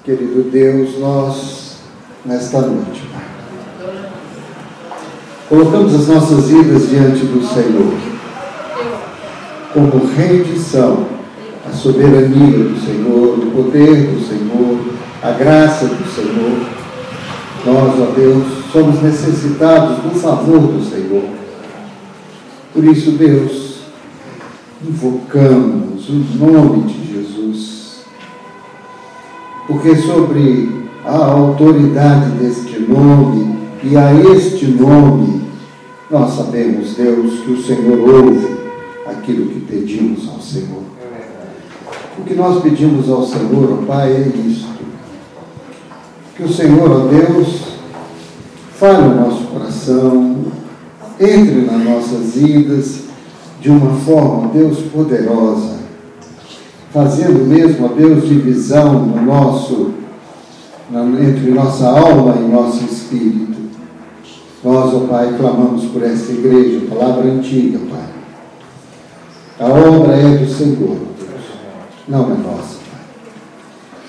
Querido Deus, nós, nesta noite, Pai, colocamos as nossas vidas diante do Senhor, como rendição à soberania do Senhor, do poder do Senhor, a graça do Senhor. Nós, ó Deus, somos necessitados do favor do Senhor. Por isso, Deus, invocamos o nome de Jesus, porque sobre a autoridade deste nome e a este nome, nós sabemos, Deus, que o Senhor ouve aquilo que pedimos ao Senhor. O que nós pedimos ao Senhor, ó Pai, é isto: que o Senhor, ó Deus, fale o nosso coração, entre nas nossas vidas de uma forma, ó Deus, poderosa, fazendo mesmo, ó Deus, divisão no entre nossa alma e nosso espírito. Nós, ó Pai, clamamos por esta igreja, palavra antiga, Pai. A obra é do Senhor, Deus, não é nossa, Pai.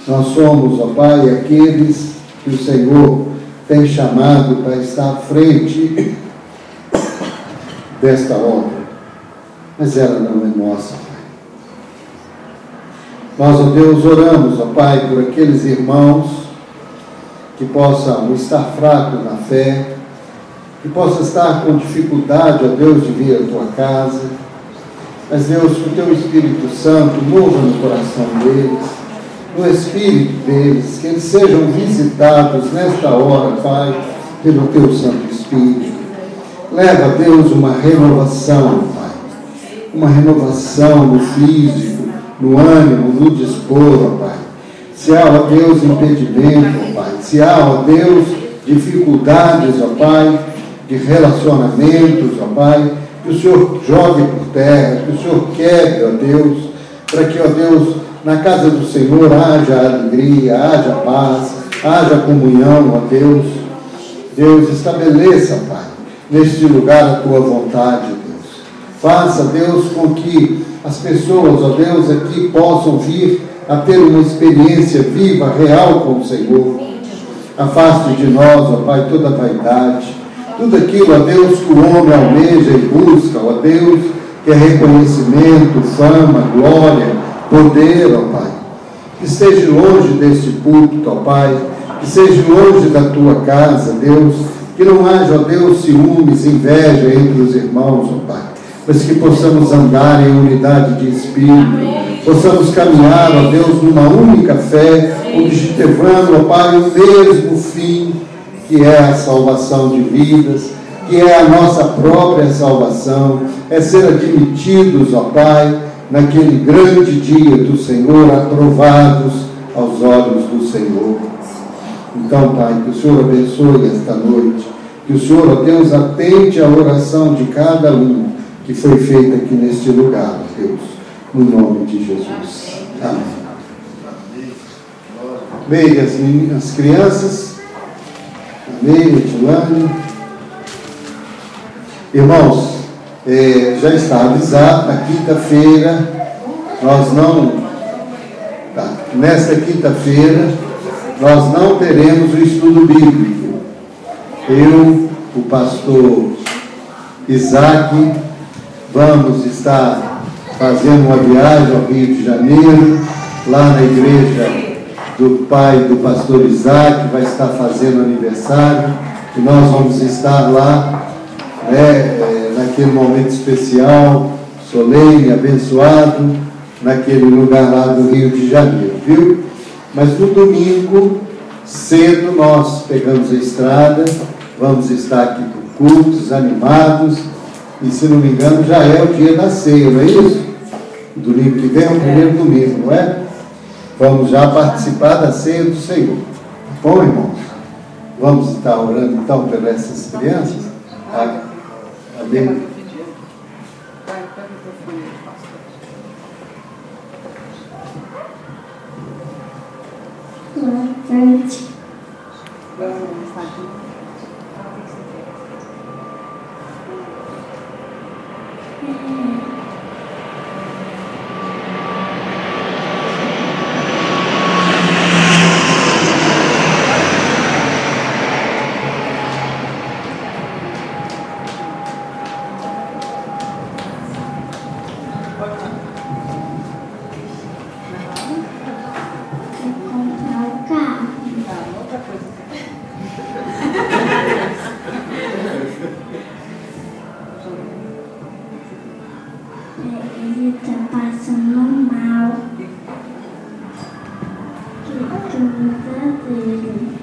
Nós somos, ó Pai, aqueles que o Senhor tem chamado para estar à frente desta obra, mas ela não é nossa, Pai. Nós, ó Deus, oramos, ó Pai, por aqueles irmãos que possam estar fracos na fé, que possam estar com dificuldade, ó Deus, de vir à Tua casa, mas, Deus, que o Teu Espírito Santo mova no coração deles, no espírito deles, que eles sejam visitados nesta hora, Pai, pelo Teu Santo Espírito. Leva, Deus, uma renovação, Pai, uma renovação no físico, no ânimo, no dispor, ó Pai. Se há, ó Deus, impedimento, ó Pai, se há, ó Deus, dificuldades, ó Pai, de relacionamentos, ó Pai, que o Senhor jogue por terra, que o Senhor quebre, ó Deus, para que, ó Deus, na casa do Senhor haja alegria, haja paz, haja comunhão, ó Deus. Deus, estabeleça, Pai, neste lugar a Tua vontade, Deus. Faça, Deus, com que as pessoas, ó Deus, aqui possam vir a ter uma experiência viva, real com o Senhor. Afaste de nós, ó Pai, toda vaidade, tudo aquilo, ó Deus, que o homem almeja e busca, ó Deus, que é reconhecimento, fama, glória, poder, ó Pai. Que esteja longe deste púlpito, ó Pai, que esteja longe da Tua casa, Deus, que não haja, ó Deus, ciúmes, inveja entre os irmãos, ó Pai, mas que possamos andar em unidade de espírito, possamos caminhar, ó Deus, numa única fé, objetivando, ó Pai, o mesmo fim, que é a salvação de vidas, que é a nossa própria salvação, é ser admitidos, ó Pai, naquele grande dia do Senhor, aprovados aos olhos do Senhor. Então, Pai, que o Senhor abençoe esta noite, que o Senhor, ó Deus, atende a oração de cada um que foi feita aqui neste lugar, ó Deus, no nome de Jesus. Amém. Amém, as crianças. Amém, Etilane. Irmãos, já está avisado, na quinta-feira, nesta quinta-feira, nós não teremos o estudo bíblico. Eu, o pastor Isaac, vamos estar fazendo uma viagem ao Rio de Janeiro, lá na igreja do pai do pastor Isaac, vai estar fazendo aniversário, e nós vamos estar lá, naquele momento especial, solene, abençoado, naquele lugar lá do Rio de Janeiro, viu? Mas no domingo, cedo, nós pegamos a estrada, vamos estar aqui por cultos, animados, e se não me engano já é o dia da ceia, não é isso? O domingo que vem é o primeiro domingo, não é? Vamos já participar da ceia do Senhor. Bom, irmãos? Vamos estar orando então por essas crianças? Amém? Boa tarde. dele,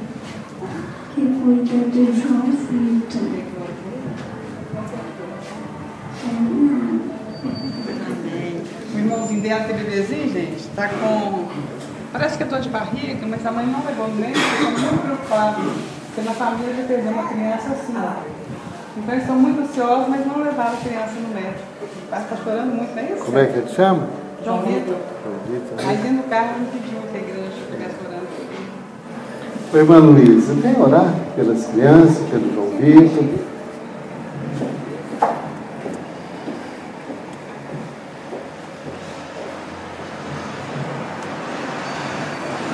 que cuida do João Vitor. O irmãozinho dela, aquele bebezinho, gente, tá com... Parece que é dor de barriga, mas a mãe não levou no médico, estão muito preocupados. Porque na família já perdeu uma criança assim, ó. Então eles estão muito ansiosos, mas não levaram a criança no médico. Está chorando muito, não é isso? Como é que ele chama? João Vitor. João Vitor. Aí dentro do carro não pediu que a igreja estivesse orando. Irmã Luísa, vem orar pelas crianças, pelo João Vitor.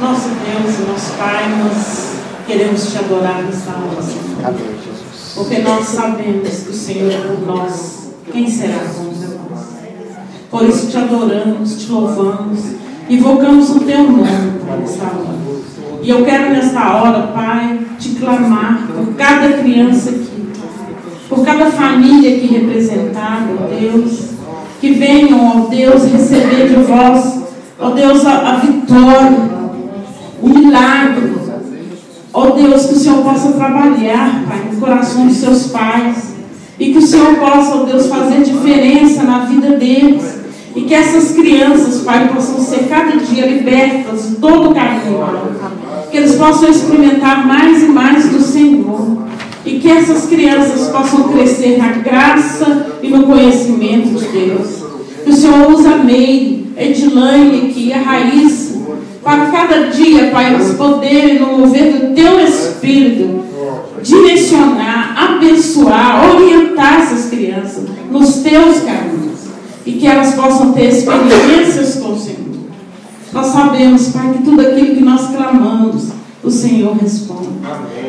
Nosso Deus e nosso Pai, nós queremos te adorar nessa hora, Senhor. Amém, Jesus. Porque nós sabemos que o Senhor é por nós. Quem será contra nós? Por isso te adoramos, te louvamos, invocamos o teu nome nessa hora. E eu quero nesta hora, Pai, te clamar por cada criança aqui, por cada família aqui representada, ó Deus, que venham, ó Deus, receber de vós, ó Deus, a vitória, o milagre. Ó Deus, que o Senhor possa trabalhar, Pai, no coração dos seus pais. E que o Senhor possa, ó Deus, fazer diferença na vida deles. E que essas crianças, Pai, possam ser cada dia libertas de todo o caminho. Que eles possam experimentar mais e mais do Senhor. E que essas crianças possam crescer na graça e no conhecimento de Deus. Que o Senhor use a Meire, a Edilane aqui, a Raíssa, para cada dia, Pai, eles poderem, no mover do Teu Espírito, direcionar, abençoar, orientar essas crianças nos Teus caminhos. E que elas possam ter experiências com o Senhor. Nós sabemos, Pai, que tudo aquilo que nós clamamos, o Senhor responde.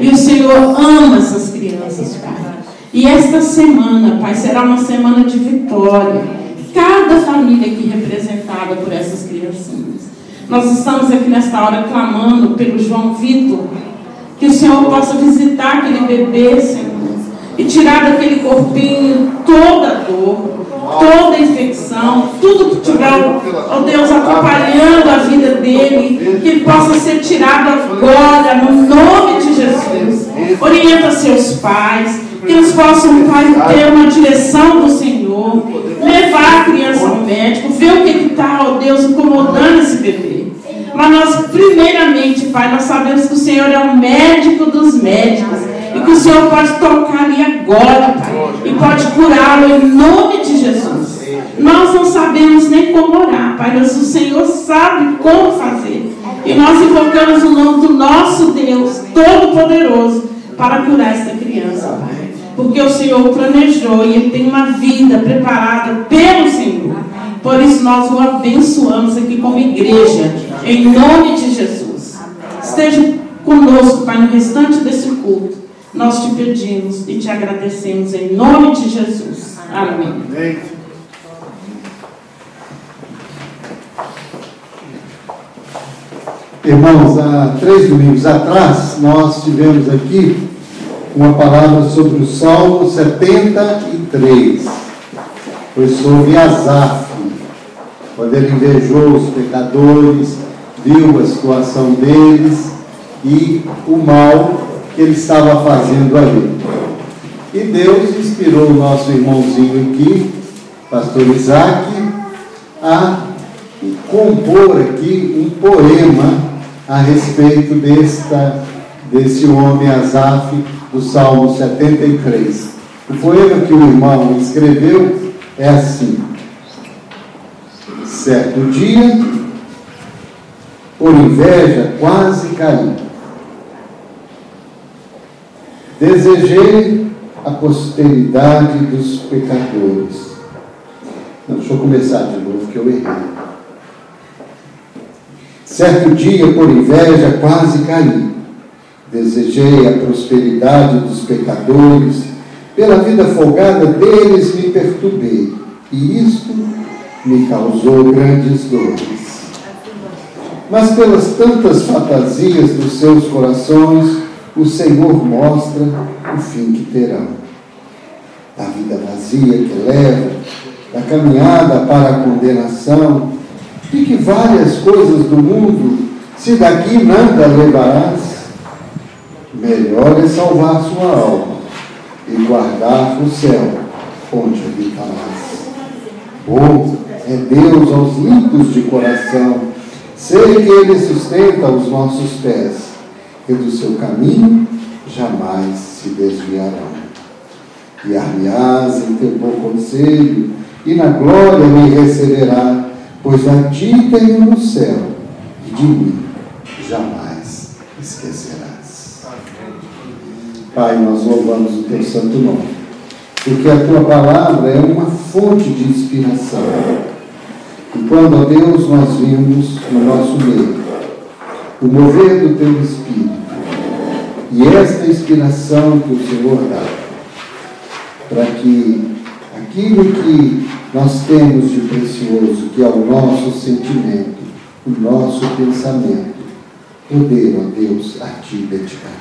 E o Senhor ama essas crianças, Pai. E esta semana, Pai, será uma semana de vitória. Cada família aqui representada por essas criancinhas. Nós estamos aqui nesta hora clamando pelo João Vitor, que o Senhor possa visitar aquele bebê, Senhor, e tirar daquele corpinho toda a dor, toda a infecção, tudo que tiver, ó Deus, atrapalhando a vida dele, que ele possa ser tirado agora, no nome de Jesus. Orienta seus pais, que eles possam, Pai, ter uma direção do Senhor, levar a criança ao médico, ver o que está, ó Deus, incomodando esse bebê. Mas nós, primeiramente, Pai, nós sabemos que o Senhor é o médico dos médicos e que o Senhor pode tocar ali agora, Pai, e pode curá-lo em nome de Jesus. Nós não sabemos nem como orar, Pai, mas o Senhor sabe como fazer. E nós invocamos o nome do nosso Deus Todo-Poderoso para curar esta criança, Pai. Porque o Senhor planejou e Ele tem uma vida preparada pelo Senhor. Por isso nós o abençoamos aqui como igreja, em nome de Jesus. Esteja conosco, Pai, no restante desse culto. Nós te pedimos e te agradecemos em nome de Jesus. Amém. Irmãos, há 3 domingos atrás, nós tivemos aqui uma palavra sobre o Salmo 73. Foi sobre Asaf, quando ele invejou os pecadores, viu a situação deles e o mal que ele estava fazendo ali. E Deus inspirou o nosso irmãozinho aqui, pastor Isaac, a compor aqui um poema a respeito desse homem Asaf, do Salmo 73. O poema que o irmão escreveu é assim: certo dia, por inveja quase caí. Desejei a posteridade dos pecadores. Não, deixa eu começar de novo, que eu errei. Certo dia, por inveja, quase caí. Desejei a prosperidade dos pecadores. Pela vida folgada deles me perturbei. E isto me causou grandes dores. Mas pelas tantas fantasias dos seus corações, o Senhor mostra o fim que terão. Da vida vazia que leva, da caminhada para a condenação, de que várias coisas do mundo se Se daqui nada levarás, melhor é salvar sua alma e guardar o céu, onde habitarás. Bom é Deus aos limpos de coração, sei que Ele sustenta os nossos pés, e do seu caminho jamais se desviarão. Guiar-me-ás em teu bom conselho, e na glória me receberá, pois a ti tenho no céu, e de mim jamais esquecerás. Pai, nós louvamos o teu santo nome, porque a tua palavra é uma fonte de inspiração. E quando, ó Deus, nós vimos no nosso meio o mover do teu Espírito, e esta inspiração que o Senhor dá, para que aquilo que nós temos de precioso, que é o nosso sentimento, o nosso pensamento, poder, ó Deus, a ti dedicar.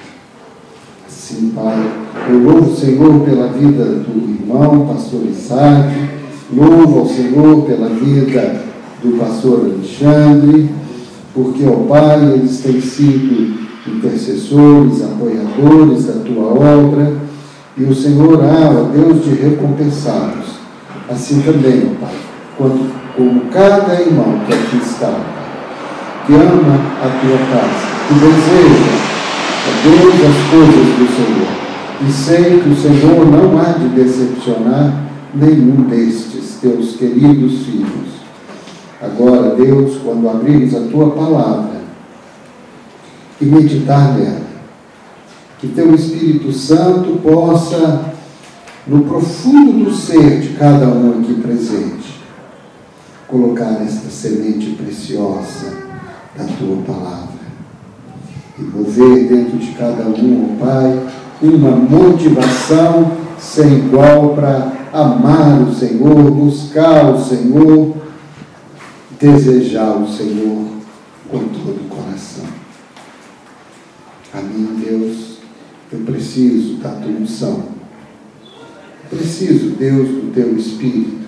Assim, Pai, eu louvo o Senhor pela vida do irmão pastor Isaac, louvo ao Senhor pela vida do pastor Alexandre, porque, ó Pai, eles têm sido intercessores, apoiadores da tua obra, e o Senhor há, ó Deus, de recompensá-los. Assim também, ó Pai, como cada irmão que aqui está, Pai, que ama a tua casa, que deseja, ó Deus, as coisas do Senhor, e sei que o Senhor não há de decepcionar nenhum destes teus queridos filhos. Agora, Deus, quando abrimos a tua palavra e meditar nela, que teu Espírito Santo possa, no profundo do ser de cada um aqui presente, colocar esta semente preciosa da tua palavra e mover dentro de cada um, ó Pai, uma motivação sem igual para amar o Senhor, buscar o Senhor, desejar o Senhor com todo o coração. A mim, Deus, eu preciso da tua unção. Preciso, Deus, do teu Espírito.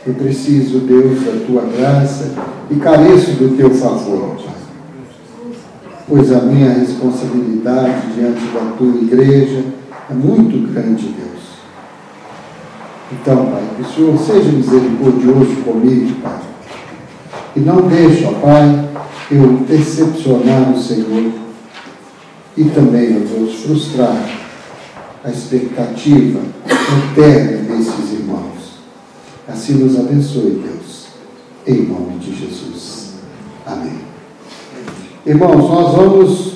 Eu preciso, Deus, da tua graça e careço do teu favor, Pai. Pois a minha responsabilidade diante da tua igreja é muito grande, Deus. Então, Pai, que o Senhor seja misericordioso comigo, Pai. E não deixe, ó Pai, eu decepcionar o Senhor e também, ó Deus, frustrar a expectativa eterna desses irmãos. Assim nos abençoe, Deus, em nome de Jesus. Amém. Irmãos, nós vamos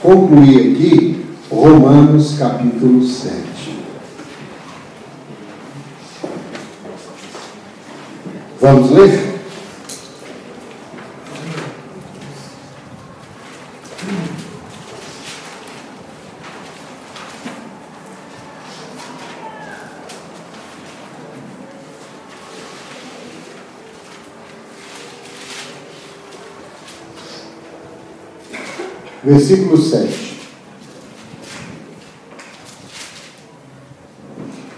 concluir aqui Romanos capítulo 7. Vamos ler? Versículo 7.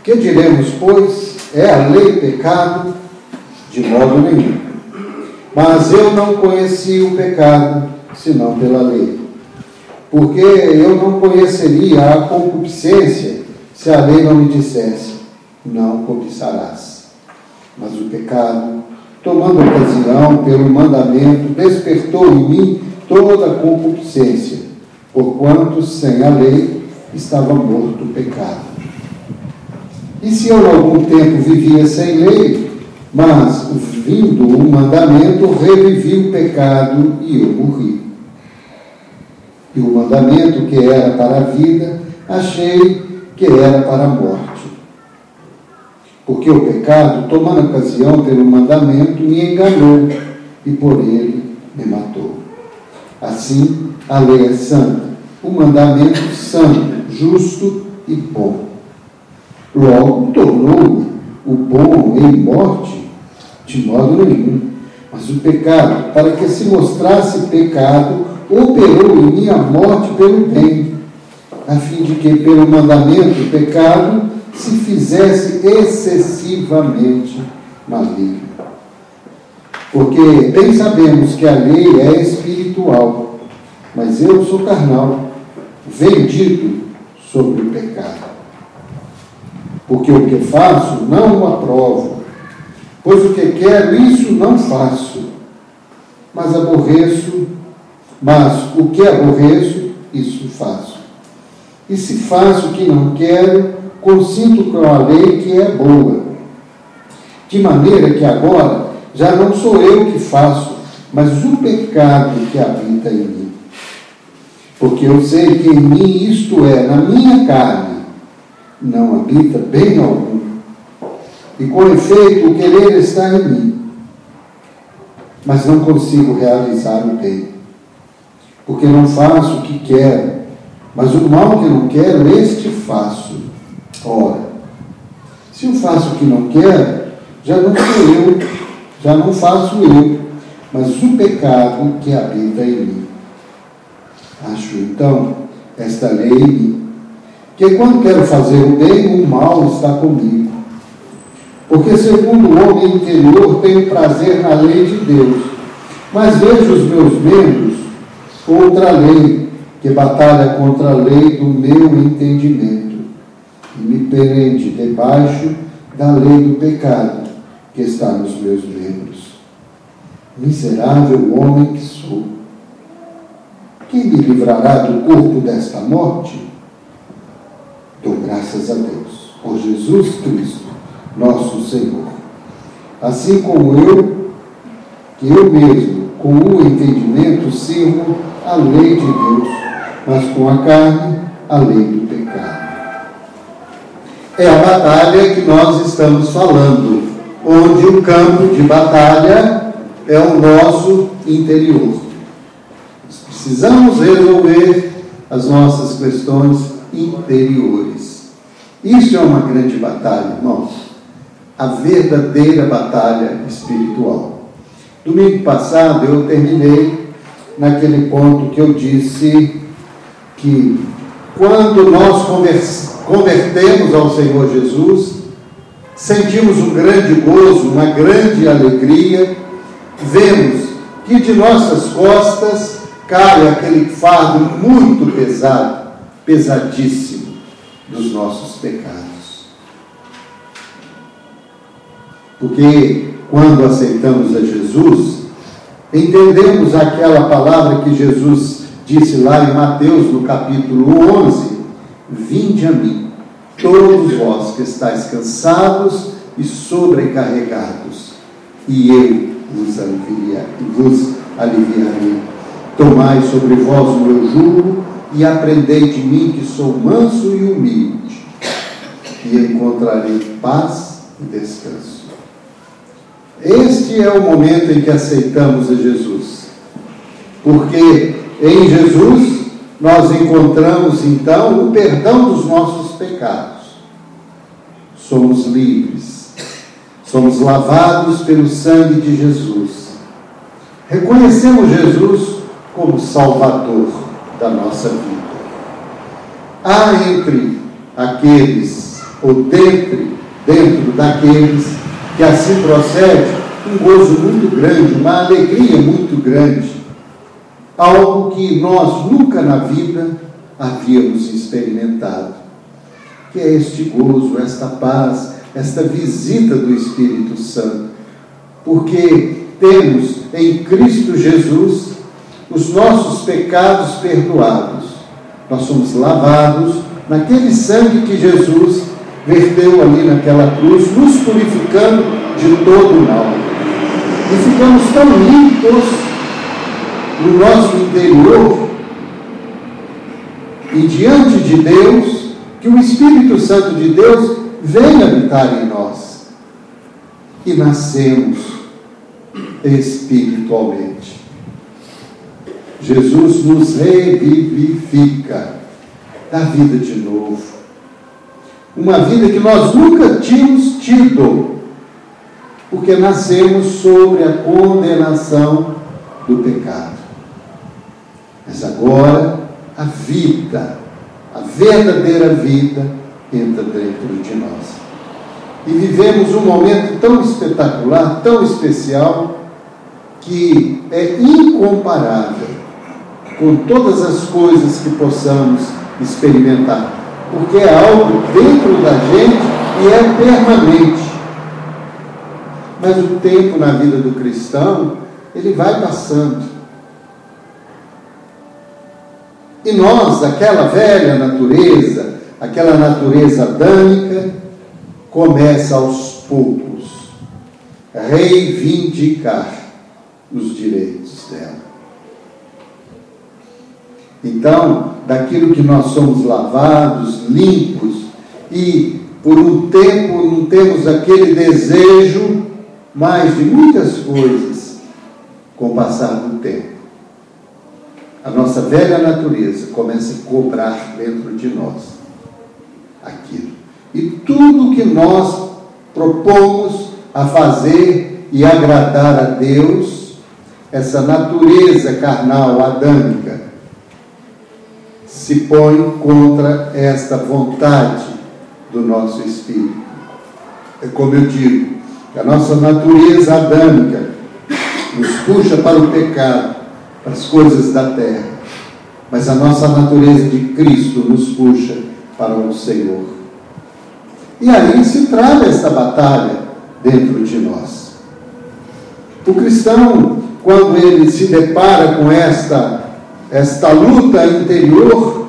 Que diremos, pois? É a lei pecado? De modo nenhum. Mas eu não conheci o pecado, senão pela lei. Porque eu não conheceria a concupiscência, se a lei não me dissesse, não cobiçarás. Mas o pecado, tomando ocasião pelo mandamento, despertou em mim toda a concupiscência, porquanto sem a lei estava morto o pecado. E se eu algum tempo vivia sem lei, mas vindo o mandamento, revivi o pecado e eu morri. E o mandamento que era para a vida, achei que era para a morte. Porque o pecado, tomando ocasião pelo mandamento, me enganou e por ele me matou. Assim, a lei é santa, o mandamento santo, justo e bom. Logo, tornou-me o bom em morte, de modo nenhum. Mas o pecado, para que se mostrasse pecado, operou em mim a morte pelo bem, a fim de que, pelo mandamento, o pecado se fizesse excessivamente maligno. Porque bem sabemos que a lei é espiritual, espiritual, mas eu sou carnal, vendido sobre o pecado. Porque o que faço não o aprovo, pois o que quero, isso não faço, mas o que aborreço, isso faço. E se faço o que não quero, consinto com a lei que é boa. De maneira que agora já não sou eu que faço, mas o pecado que habita em mim. Porque eu sei que em mim, isto é, na minha carne, não habita bem algum. E com efeito, o querer está em mim, mas não consigo realizar o bem. Porque não faço o que quero, mas o mal que não quero, este faço. Ora, se eu faço o que não quero, já não sou eu, já não faço eu, mas o pecado que habita em mim. Acho então esta lei em mim, que quando quero fazer o bem, o mal está comigo. Porque segundo o homem interior tenho prazer na lei de Deus, mas vejo os meus membros outra lei, que batalha contra a lei do meu entendimento, e me prende debaixo da lei do pecado que está nos meus membros. Miserável homem que sou! Quem me livrará do corpo desta morte? Dou graças a Deus, por Jesus Cristo, nosso Senhor. Assim como que eu mesmo, com o entendimento, sirvo a lei de Deus, mas com a carne, a lei do pecado. É a batalha que nós estamos falando, onde o campo de batalha é o nosso interior. Nós precisamos resolver as nossas questões interiores. Isso é uma grande batalha, irmãos. A verdadeira batalha espiritual. Domingo passado eu terminei naquele ponto que eu disse que quando nós convertemos ao Senhor Jesus, sentimos um grande gozo, uma grande alegria, vemos que de nossas costas cai aquele fardo muito pesado, pesadíssimo dos nossos pecados. Porque quando aceitamos a Jesus, entendemos aquela palavra que Jesus disse lá em Mateus, no capítulo 11, vinde a mim, todos vós que estáis cansados e sobrecarregados, e eu vos aliviarei. Tomai sobre vós o meu jugo e aprendei de mim, que sou manso e humilde, e encontrarei paz e descanso. Este é o momento em que aceitamos a Jesus, porque em Jesus nós encontramos então o perdão dos nossos pecados. Somos livres, somos lavados pelo sangue de Jesus. Reconhecemos Jesus como Salvador da nossa vida. Há entre aqueles, ou dentro daqueles que assim procede, um gozo muito grande, uma alegria muito grande, algo que nós nunca na vida havíamos experimentado, que é este gozo, esta paz, esta visita do Espírito Santo, porque temos em Cristo Jesus os nossos pecados perdoados. Nós somos lavados naquele sangue que Jesus verteu ali naquela cruz, nos purificando de todo o mal. E ficamos tão limpos no nosso interior e diante de Deus, que o Espírito Santo de Deus vem habitar em nós. E nascemos espiritualmente. Jesus nos revivifica, dá vida de novo. Uma vida que nós nunca tínhamos tido, porque nascemos sobre a condenação do pecado. Mas agora a vida, a verdadeira vida, entra dentro de nós. E vivemos um momento tão espetacular, tão especial, que é incomparável com todas as coisas que possamos experimentar, porque é algo dentro da gente e é permanente. Mas o tempo na vida do cristão, ele vai passando. E nós, aquela velha natureza, aquela natureza adâmica, começa aos poucos a reivindicar os direitos dela. Então, daquilo que nós somos lavados, limpos, e por um tempo não temos aquele desejo mais de muitas coisas, com o passar do tempo, a nossa velha natureza começa a cobrar dentro de nós aquilo. E tudo que nós propomos a fazer e agradar a Deus, essa natureza carnal, adâmica, se põe contra esta vontade do nosso espírito. É como eu digo, a nossa natureza adâmica nos puxa para o pecado, para as coisas da terra, mas a nossa natureza de Cristo nos puxa para o Senhor. E aí se trava esta batalha dentro de nós. O cristão, quando ele se depara com esta luta interior,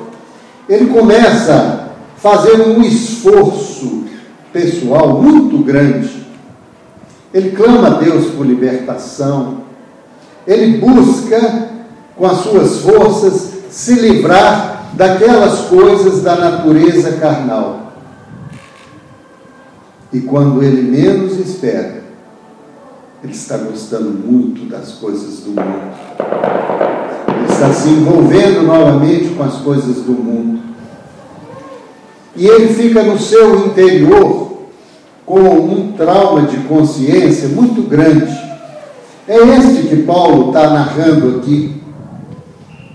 ele começa a fazer um esforço pessoal muito grande. Ele clama a Deus por libertação. Ele busca, com as suas forças, se livrar daquelas coisas da natureza carnal. E quando ele menos espera, ele está gostando muito das coisas do mundo. Ele está se envolvendo novamente com as coisas do mundo. E ele fica no seu interior com um trauma de consciência muito grande. É este que Paulo está narrando aqui.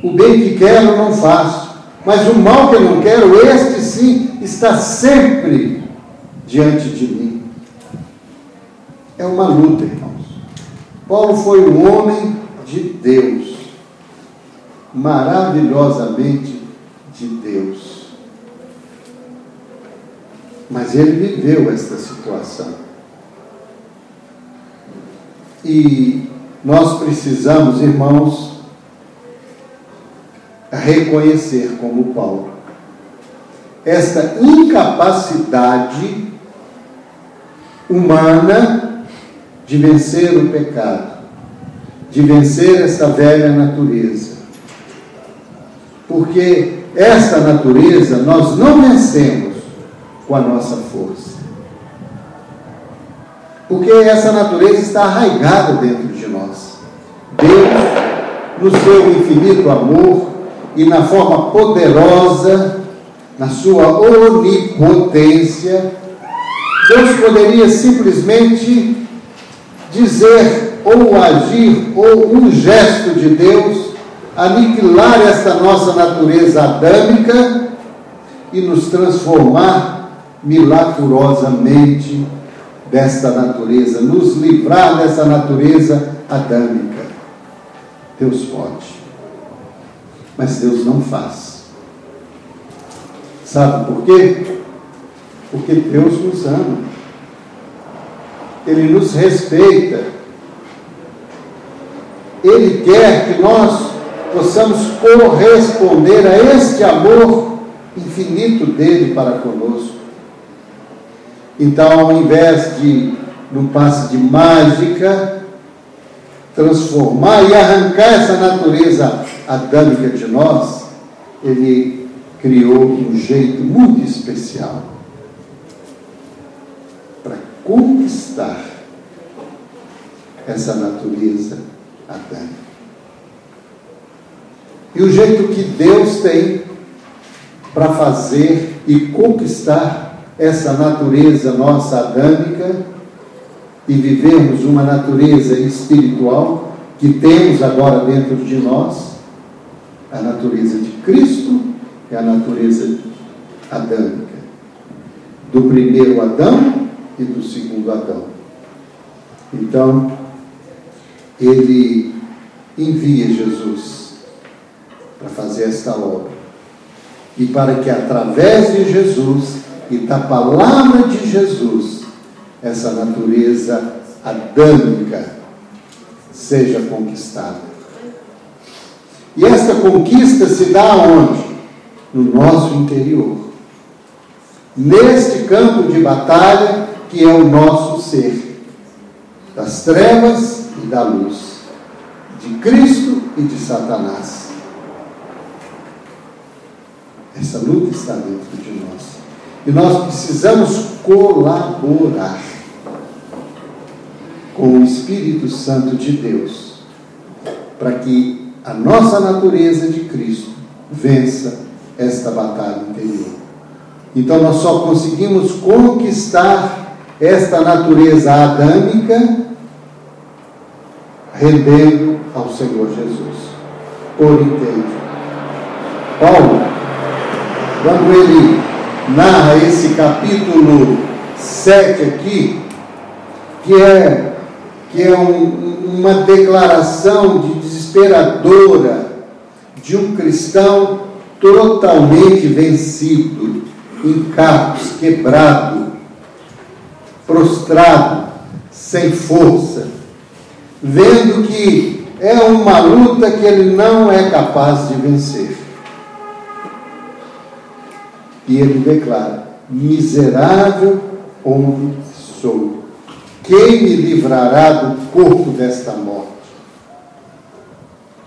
O bem que quero não faço, mas o mal que eu não quero, este sim, está sempre diante de mim. É uma luta, irmãos. Paulo foi um homem de Deus, maravilhosamente de Deus. Mas ele viveu esta situação. E nós precisamos, irmãos, reconhecer como Paulo esta incapacidade humana de vencer o pecado, de vencer essa velha natureza. Porque esta natureza nós não vencemos com a nossa força. Porque essa natureza está arraigada dentro de nós. Deus, no seu infinito amor e na forma poderosa, na sua onipotência, Deus poderia simplesmente dizer ou agir, ou um gesto de Deus, aniquilar esta nossa natureza adâmica e nos transformar milagrosamente desta natureza, nos livrar dessa natureza adâmica. Deus pode, mas Deus não faz. Sabe por quê? Porque Deus nos ama. Ele nos respeita. Ele quer que nós possamos corresponder a este amor infinito dele para conosco. Então, ao invés de, num passe de mágica, transformar e arrancar essa natureza adâmica de nós, ele criou um jeito muito especial para conquistar essa natureza adâmica. E o jeito que Deus tem para fazer e conquistar essa natureza nossa adâmica e vivermos uma natureza espiritual que temos agora dentro de nós, a natureza de Cristo é a natureza adâmica, do primeiro Adão e do segundo Adão. Então, ele envia Jesus para fazer esta obra. E para que através de Jesus e da palavra de Jesus, essa natureza adâmica seja conquistada. E esta conquista se dá onde? No nosso interior. Neste campo de batalha que é o nosso ser, das trevas e da luz, de Cristo e de Satanás. Essa luta está dentro de nós. E nós precisamos colaborar com o Espírito Santo de Deus, para que a nossa natureza de Cristo vença esta batalha interior. Então nós só conseguimos conquistar esta natureza adâmica rendendo ao Senhor Jesus por inteiro. Paulo, quando ele narra esse capítulo 7 aqui, que é uma declaração desesperadora de um cristão totalmente vencido, em carros, quebrado, prostrado, sem força, vendo que é uma luta que ele não é capaz de vencer. E ele declara: miserável homem sou, quem me livrará do corpo desta morte?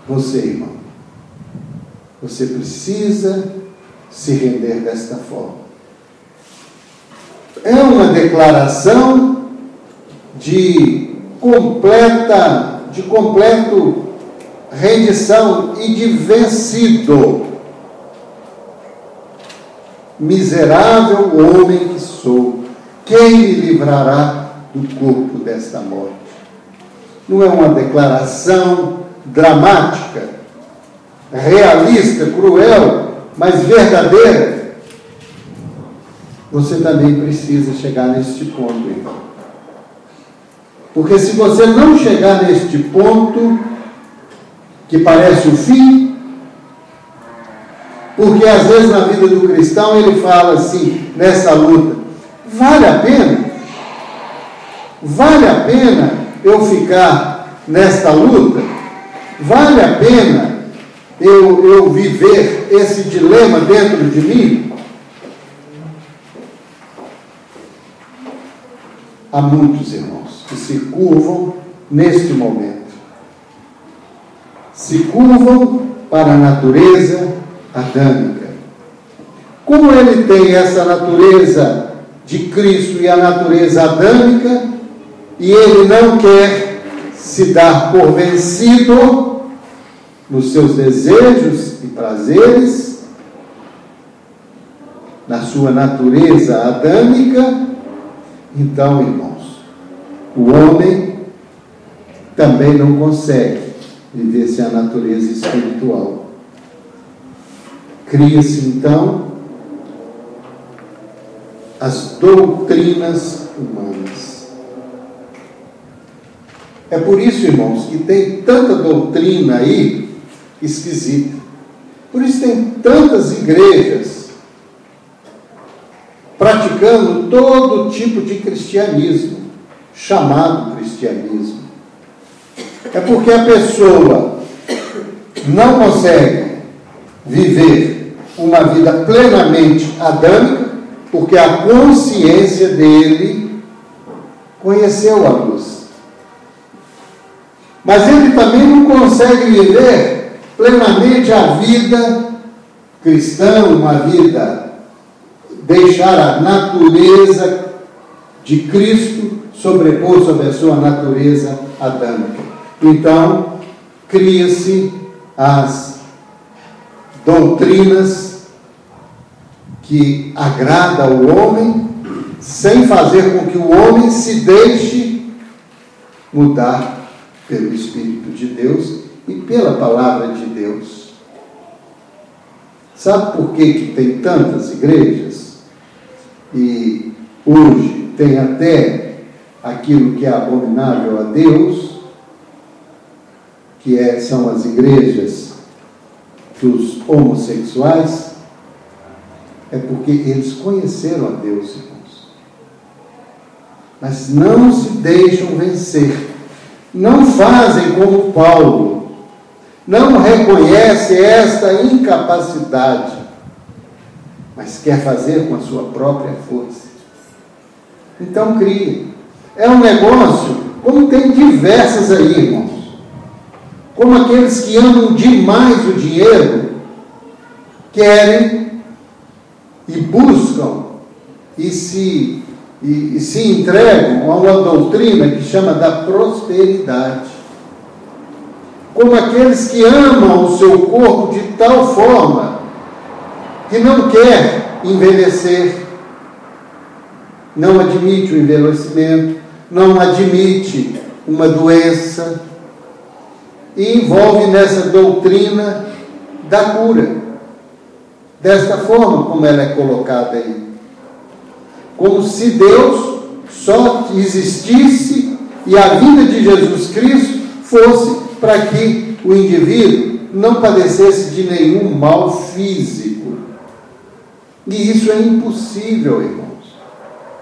Você, irmão, você precisa se render desta forma. É uma declaração de completo rendição e de vencido. Miserável homem que sou, quem me livrará do corpo desta morte? Não é uma declaração dramática, realista, cruel, mas verdadeira? Você também precisa chegar neste ponto, irmão. Porque se você não chegar neste ponto, que parece o fim, porque às vezes na vida do cristão ele fala assim, nessa luta: vale a pena? Vale a pena eu ficar nesta luta? Vale a pena eu viver esse dilema dentro de mim? Há muitos irmãos que se curvam neste momento. Se curvam para a natureza adâmica. Como ele tem essa natureza de Cristo e a natureza adâmica, e ele não quer se dar por vencido nos seus desejos e prazeres, na sua natureza adâmica, então, irmãos, o homem também não consegue viver sem a natureza espiritual. Cria-se, então, as doutrinas humanas. É por isso, irmãos, que tem tanta doutrina aí esquisita. Por isso tem tantas igrejas praticando todo tipo de cristianismo, chamado cristianismo. É porque a pessoa não consegue viver uma vida plenamente adâmica, porque a consciência dele conheceu a luz. Mas ele também não consegue viver plenamente a vida cristã, uma vida, deixar a natureza de Cristo sobrepor sobre a sua natureza adâmica. Então, cria-se as doutrinas que agradam ao homem, sem fazer com que o homem se deixe mudar pelo Espírito de Deus e pela palavra de Deus. Sabe por que tem tantas igrejas? E hoje tem até aquilo que é abominável a Deus, que são as igrejas dos homossexuais, é porque eles conheceram a Deus, irmãos. Mas não se deixam vencer. Não fazem como Paulo. Não reconhece esta incapacidade, mas quer fazer com a sua própria força. Então cria. É um negócio, como tem diversas aí, irmãos. Como aqueles que amam demais o dinheiro, querem e buscam e se entregam a uma doutrina que chama da prosperidade. Como aqueles que amam o seu corpo de tal forma que não quer envelhecer, não admite o envelhecimento, não admite uma doença, e envolve nessa doutrina da cura, desta forma como ela é colocada aí. Como se Deus só existisse e a vinda de Jesus Cristo fosse para que o indivíduo não padecesse de nenhum mal físico. E isso é impossível, irmãos.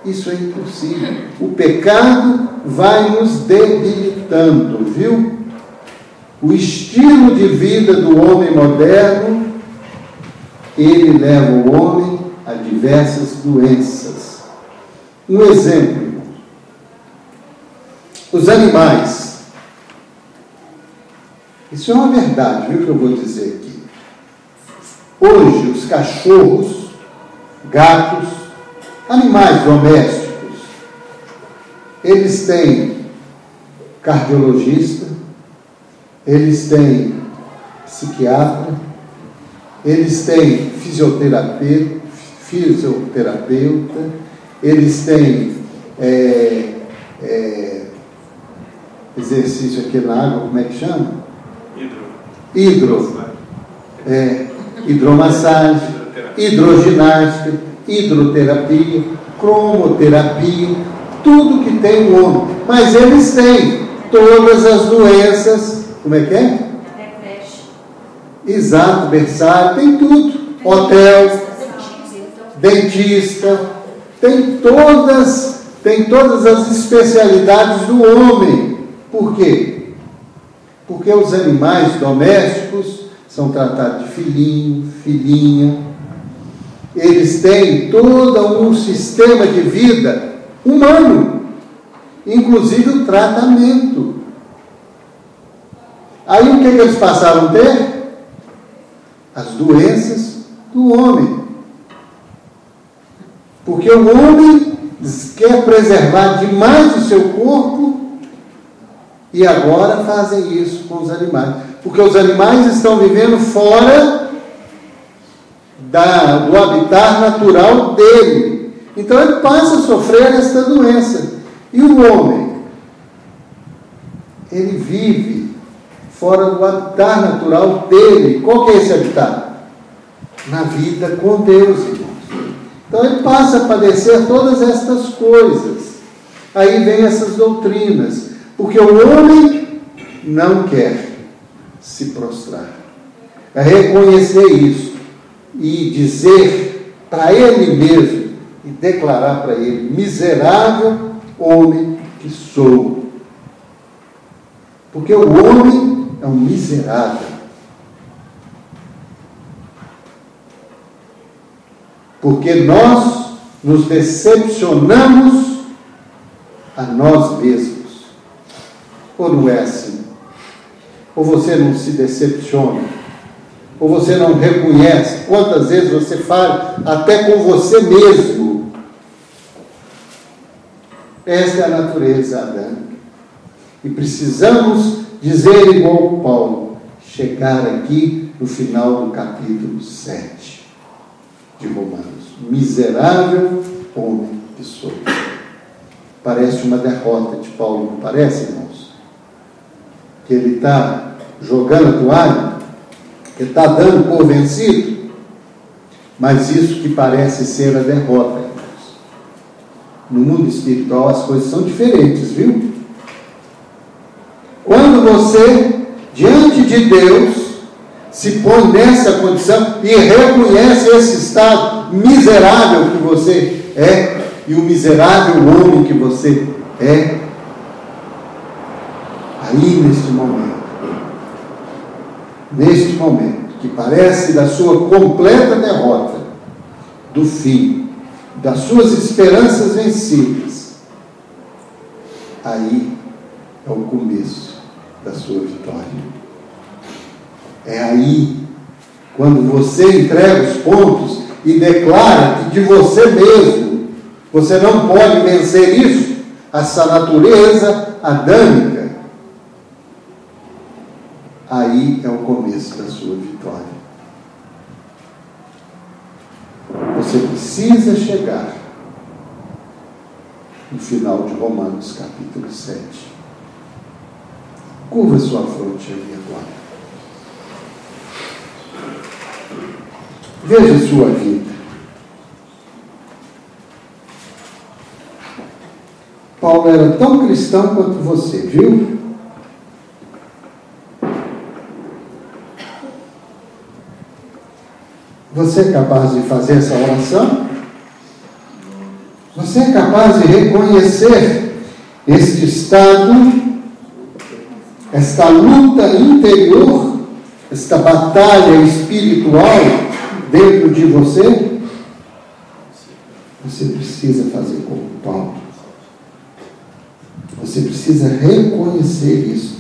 Isso é impossível. O pecado vai nos debilitando, viu? O estilo de vida do homem moderno, ele leva o homem a diversas doenças. Um exemplo, irmãos. Os animais. Isso é uma verdade, viu, que eu vou dizer aqui. Hoje, os cachorros, gatos, animais domésticos, eles têm cardiologista, eles têm psiquiatra, eles têm fisioterapeuta, eles têm exercício aqui na água, como é que chama? Hidromassagem, hidroginástica, hidroterapia, cromoterapia, tudo que tem o homem. Mas eles têm todas as doenças. Como é que é? Exato, berçário, tem tudo. Hotel, dentista, tem todas as especialidades do homem. Por quê? Porque os animais domésticos são tratados de filhinho, filhinha. Eles têm todo um sistema de vida humano, inclusive o tratamento. Aí o que eles passaram a ter? As doenças do homem. Porque o homem quer preservar demais o seu corpo e agora fazem isso com os animais. Porque os animais estão vivendo fora do habitat natural dele. Então ele passa a sofrer esta doença. E o homem, ele vive fora do habitat natural dele. Qual que é esse habitat? Na vida com Deus, irmãos. Então ele passa a padecer todas estas coisas. Aí vem essas doutrinas. Porque o homem não quer se prostrar. É reconhecer isso e dizer para ele mesmo e declarar para ele: miserável homem que sou. Porque o homem é um miserável. Porque nós nos decepcionamos a nós mesmos. Ou não é assim? Ou você não se decepciona? Ou você não reconhece? Quantas vezes você fala até com você mesmo? Esta é a natureza adâmica. E precisamos dizer igual Paulo, chegar aqui no final do capítulo 7 de Romanos. Miserável homem que sou. Parece uma derrota de Paulo, não parece, irmãos? Que ele está jogando a toalha, que ele está dando por vencido, mas isso que parece ser a derrota, irmãos. No mundo espiritual as coisas são diferentes, viu? Quando você, diante de Deus, se põe nessa condição e reconhece esse estado miserável que você é e o miserável homem que você é, aí neste momento, que parece da sua completa derrota, do fim, das suas esperanças vencidas, aí é o começo da sua vitória. É aí, quando você entrega os pontos e declara que de você mesmo você não pode vencer isso, essa natureza adâmica, aí é o começo da sua vitória. Você precisa chegar no final de Romanos capítulo 7. Curva sua fronte aí agora. Veja sua vida. Paulo era tão cristão quanto você, viu? Você é capaz de fazer essa oração? Você é capaz de reconhecer este estado, esta luta interior, esta batalha espiritual dentro de você? Você precisa fazer como Paulo. Você precisa reconhecer isso.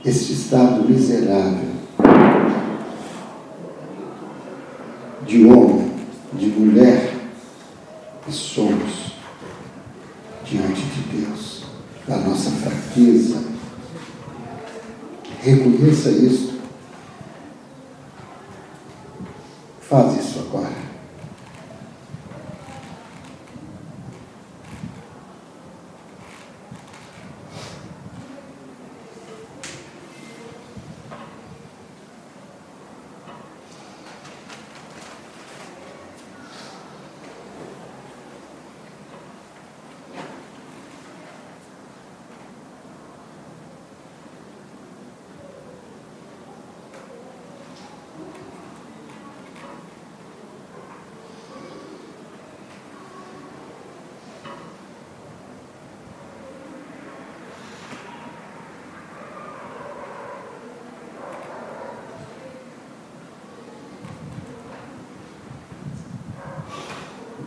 Este estado miserável de homem, de mulher que somos diante de Deus, da nossa fraqueza. Reconheça isso. Faz isso agora.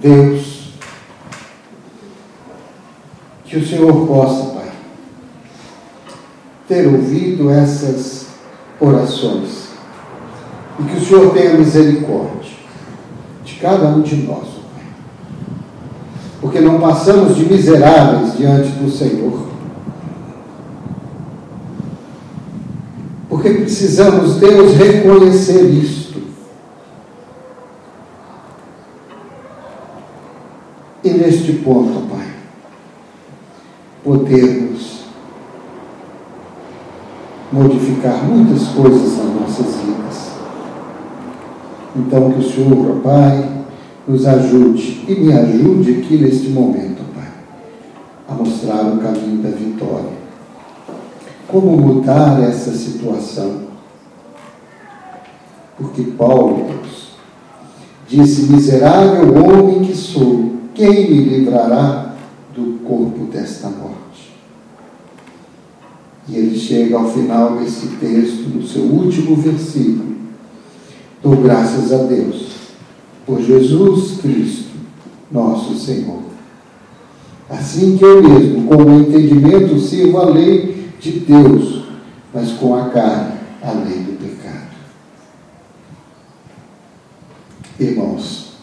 Deus, que o Senhor possa, Pai, ter ouvido essas orações e que o Senhor tenha misericórdia de cada um de nós, Pai, porque não passamos de miseráveis diante do Senhor, porque precisamos, Deus, reconhecer isto. E neste ponto, Pai, podermos modificar muitas coisas nas nossas vidas. Então, que o Senhor, Pai, nos ajude e me ajude aqui neste momento, Pai, a mostrar o caminho da vitória. Como mudar essa situação? Porque Paulo, Deus, disse: miserável homem que sou, quem me livrará do corpo desta morte? E ele chega ao final desse texto, no seu último versículo: dou graças a Deus por Jesus Cristo, nosso Senhor. Assim que eu mesmo, com o entendimento, sirvo a lei de Deus, mas com a carne, a lei do pecado. Irmãos,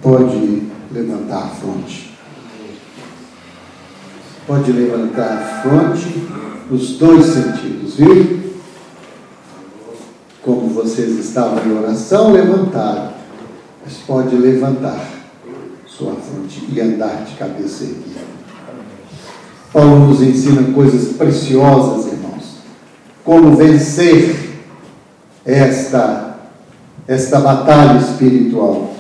pode levantar a fronte. Pode levantar a fronte nos dois sentidos, viu? Como vocês estavam em oração, levantaram. Mas pode levantar sua fronte e andar de cabeça erguida. Paulo nos ensina coisas preciosas, irmãos. Como vencer esta batalha espiritual.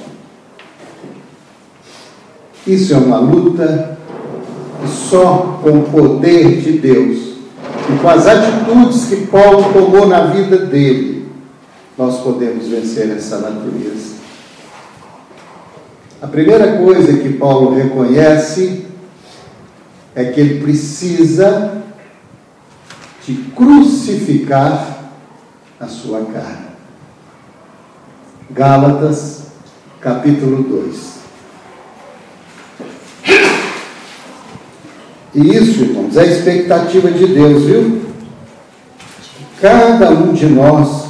Isso é uma luta que só com o poder de Deus e com as atitudes que Paulo tomou na vida dele, nós podemos vencer essa natureza. A primeira coisa que Paulo reconhece é que ele precisa de crucificar a sua carne. Gálatas, capítulo 2. E isso, irmãos, é a expectativa de Deus, viu? Cada um de nós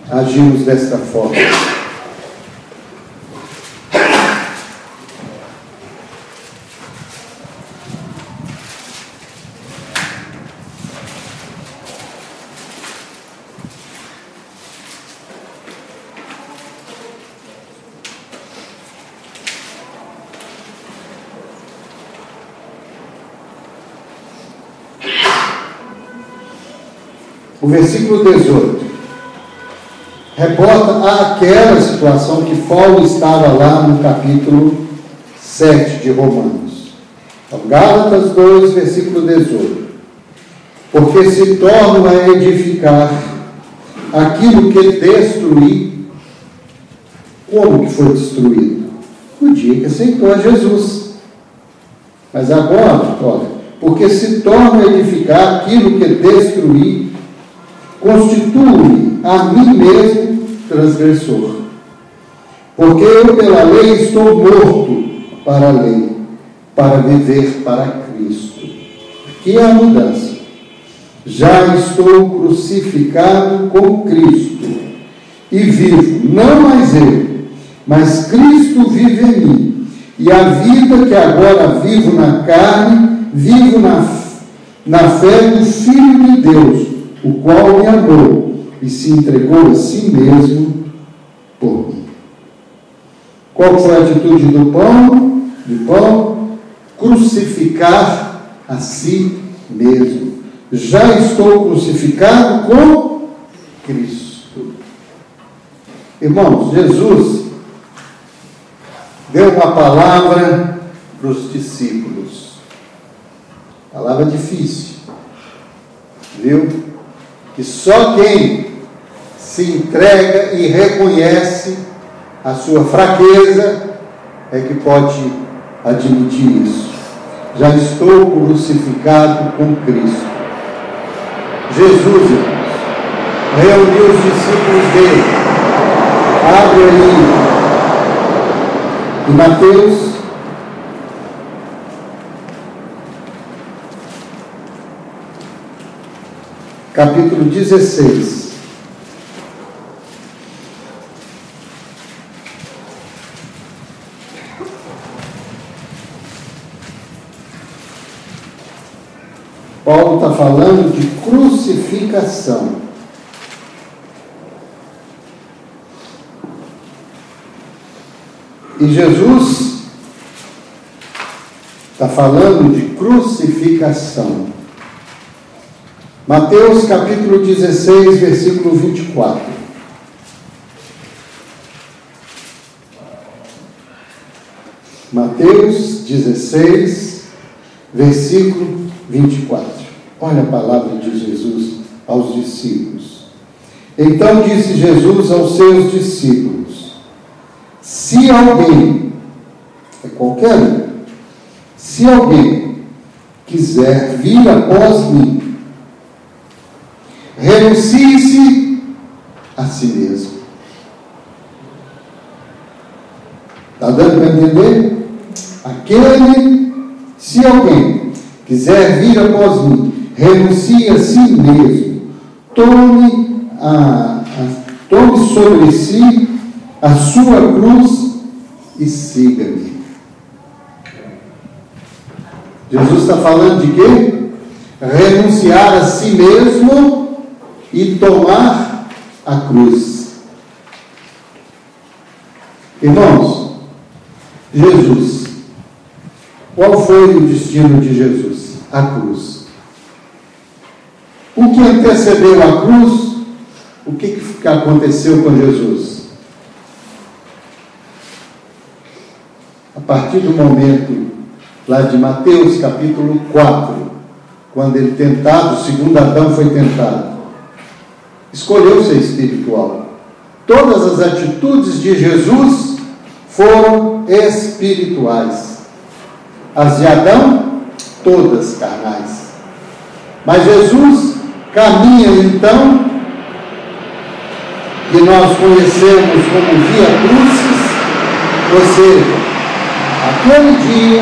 agimos desta forma. O versículo 18 reporta aquela situação que Paulo estava lá no capítulo 7 de Romanos. Então, Gálatas 2, versículo 18. Porque se tornam a edificar aquilo que destruí. Como que foi destruído? No dia que aceitou a Jesus. Mas agora, olha, porque se tornam a edificar aquilo que destruí, constituo-me a mim mesmo transgressor. Porque eu pela lei estou morto para a lei, para viver para Cristo. Aqui é a mudança. Já estou crucificado com Cristo e vivo, não mais eu, mas Cristo vive em mim. E a vida que agora vivo na carne, vivo na fé do Filho de Deus, o qual me amou e se entregou a si mesmo por mim. Qual foi a atitude de Paulo? Crucificar a si mesmo. Já estou crucificado com Cristo. Irmãos, Jesus deu uma palavra para os discípulos. Palavra difícil. Viu? Que só quem se entrega e reconhece a sua fraqueza é que pode admitir isso. Já estou crucificado com Cristo. Jesus, irmãos, reuniu os discípulos dele. Abre aí em Mateus capítulo 16. Paulo está falando de crucificação. E Jesus está falando de crucificação. Mateus capítulo 16, versículo 24. Mateus 16, versículo 24. Olha a palavra de Jesus aos discípulos. Então disse Jesus aos seus discípulos: se alguém, é qualquer um, se alguém quiser vir após mim, renuncie-se a si mesmo. Está dando para entender? Se alguém quiser vir após mim, renuncie a si mesmo, tome sobre si a sua cruz e siga-me. Jesus está falando de quê? Renunciar a si mesmo e tomar a cruz. Irmãos, Jesus, qual foi o destino de Jesus? A cruz. O que antecedeu a cruz? O que aconteceu com Jesus? A partir do momento lá de Mateus capítulo 4, quando ele tentado, segundo Adão foi tentado, escolheu ser espiritual. Todas as atitudes de Jesus foram espirituais. As de Adão, todas carnais. Mas Jesus caminha então, que nós conhecemos como Via Crucis, ou seja, aquele dia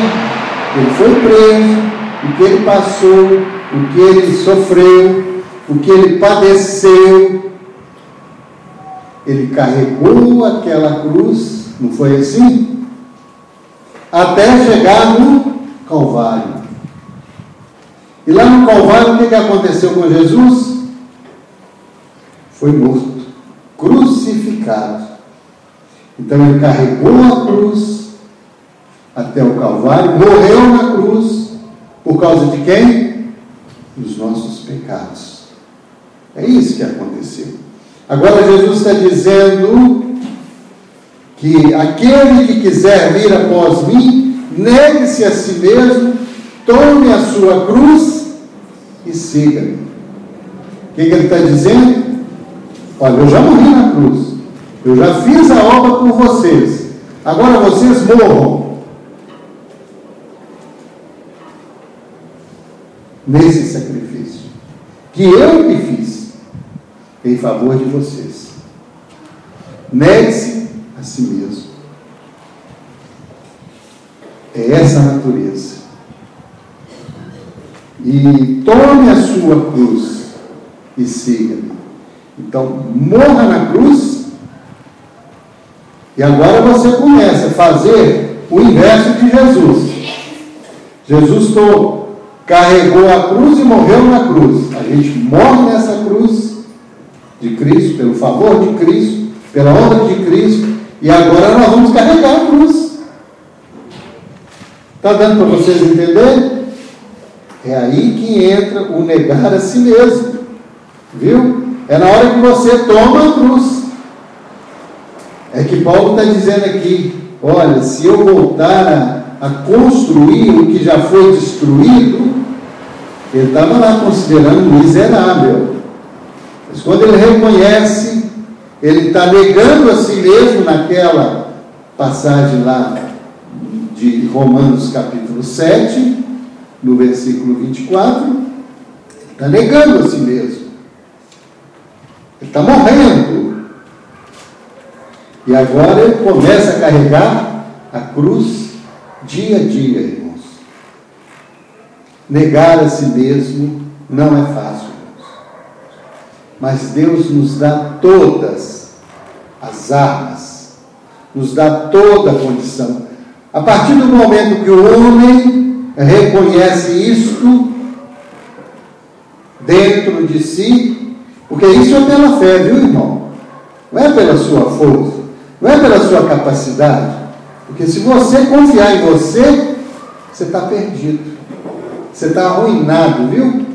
ele foi preso, o que ele passou, o que ele sofreu, o que ele padeceu, ele carregou aquela cruz, não foi assim? Até chegar no Calvário. E lá no Calvário, o que aconteceu com Jesus? Foi morto, crucificado. Então ele carregou a cruz até o Calvário, morreu na cruz, por causa de quem? Dos nossos pecados. É isso que aconteceu. Agora Jesus está dizendo que aquele que quiser vir após mim, negue-se a si mesmo, tome a sua cruz e siga-me. O que ele está dizendo? Olha, eu já morri na cruz, eu já fiz a obra por vocês, agora vocês morram nesse sacrifício que eu que fiz em favor de vocês. Negue-se a si mesmo. É essa a natureza. E tome a sua cruz e siga-me. Então, morra na cruz, e agora você começa a fazer o inverso de Jesus. Jesus carregou a cruz e morreu na cruz. A gente morre nessa cruz de Cristo, pelo favor de Cristo, pela honra de Cristo, e agora nós vamos carregar a cruz. Está dando para vocês entenderem? É aí que entra o negar a si mesmo. Viu? É na hora que você toma a cruz. É que Paulo está dizendo aqui, olha, se eu voltar a construir o que já foi destruído, ele estava lá considerando miserável. Mas quando ele reconhece, ele está negando a si mesmo naquela passagem lá de Romanos capítulo 7, no versículo 24, está negando a si mesmo. Ele está morrendo. E agora ele começa a carregar a cruz dia a dia, irmãos. Negar a si mesmo não é fácil, irmãos. Mas Deus nos dá todas as armas, nos dá toda a condição. A partir do momento que o homem reconhece isto dentro de si, porque isso é pela fé, viu, irmão? Não é pela sua força, não é pela sua capacidade. Porque se você confiar em você, você está perdido. Você está arruinado, viu?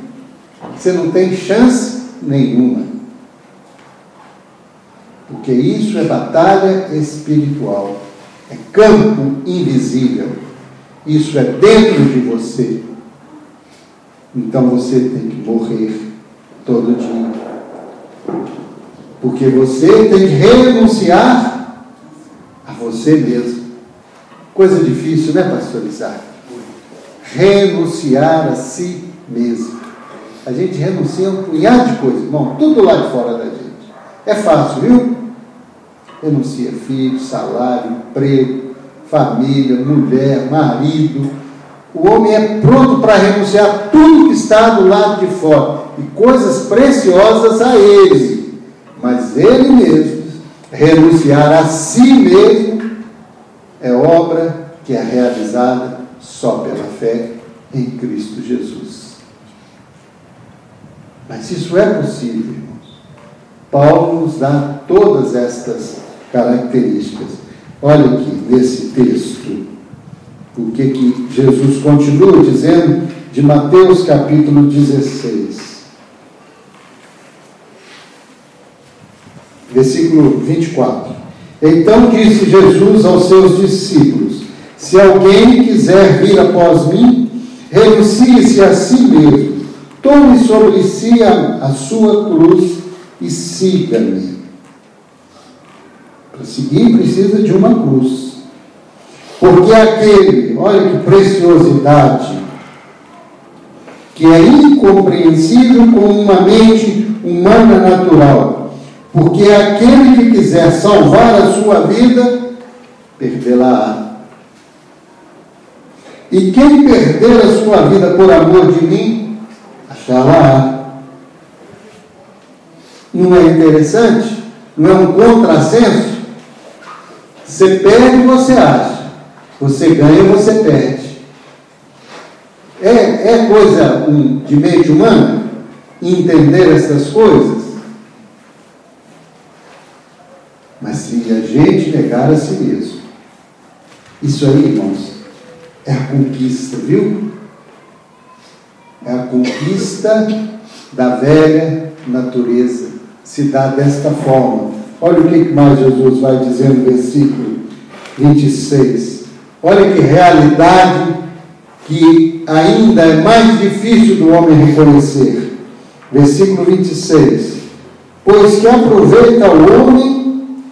Você não tem chance nenhuma. Porque isso é batalha espiritual. É campo invisível. Isso é dentro de você. Então você tem que morrer todo dia. Porque você tem que renunciar a você mesmo. Coisa difícil, né, pastor Isaac? Renunciar a si mesmo. A gente renuncia a um punhado de coisas, irmão, tudo lá de fora da gente. É fácil, viu? Renuncia filho, salário, emprego, família, mulher, marido. O homem é pronto para renunciar tudo que está do lado de fora e coisas preciosas a ele. Mas ele mesmo, renunciar a si mesmo, é obra que é realizada só pela fé em Cristo Jesus. Mas isso é possível, irmãos. Paulo nos dá todas estas características. Olha aqui nesse texto, o que Jesus continua dizendo de Mateus capítulo 16. Versículo 24. Então disse Jesus aos seus discípulos: se alguém quiser vir após mim, renuncie-se a si mesmo, tome sobre si a sua cruz e siga-me. Para seguir precisa de uma cruz. Porque aquele, olha que preciosidade, que é incompreensível com uma mente humana natural. Porque aquele que quiser salvar a sua vida, perdê-la-á. E quem perder a sua vida por amor de mim, achá-la-á. Não é interessante? Não é um contrassenso? Você perde, você acha. Você ganha, você perde. É coisa de mente humana entender essas coisas? Mas se a gente negar a si mesmo, isso aí, irmãos, é a conquista, viu? É a conquista da velha natureza. Se dá desta forma. Olha o que mais Jesus vai dizer no versículo 26. Olha que realidade que ainda é mais difícil do homem reconhecer. Versículo 26. Pois que aproveita o homem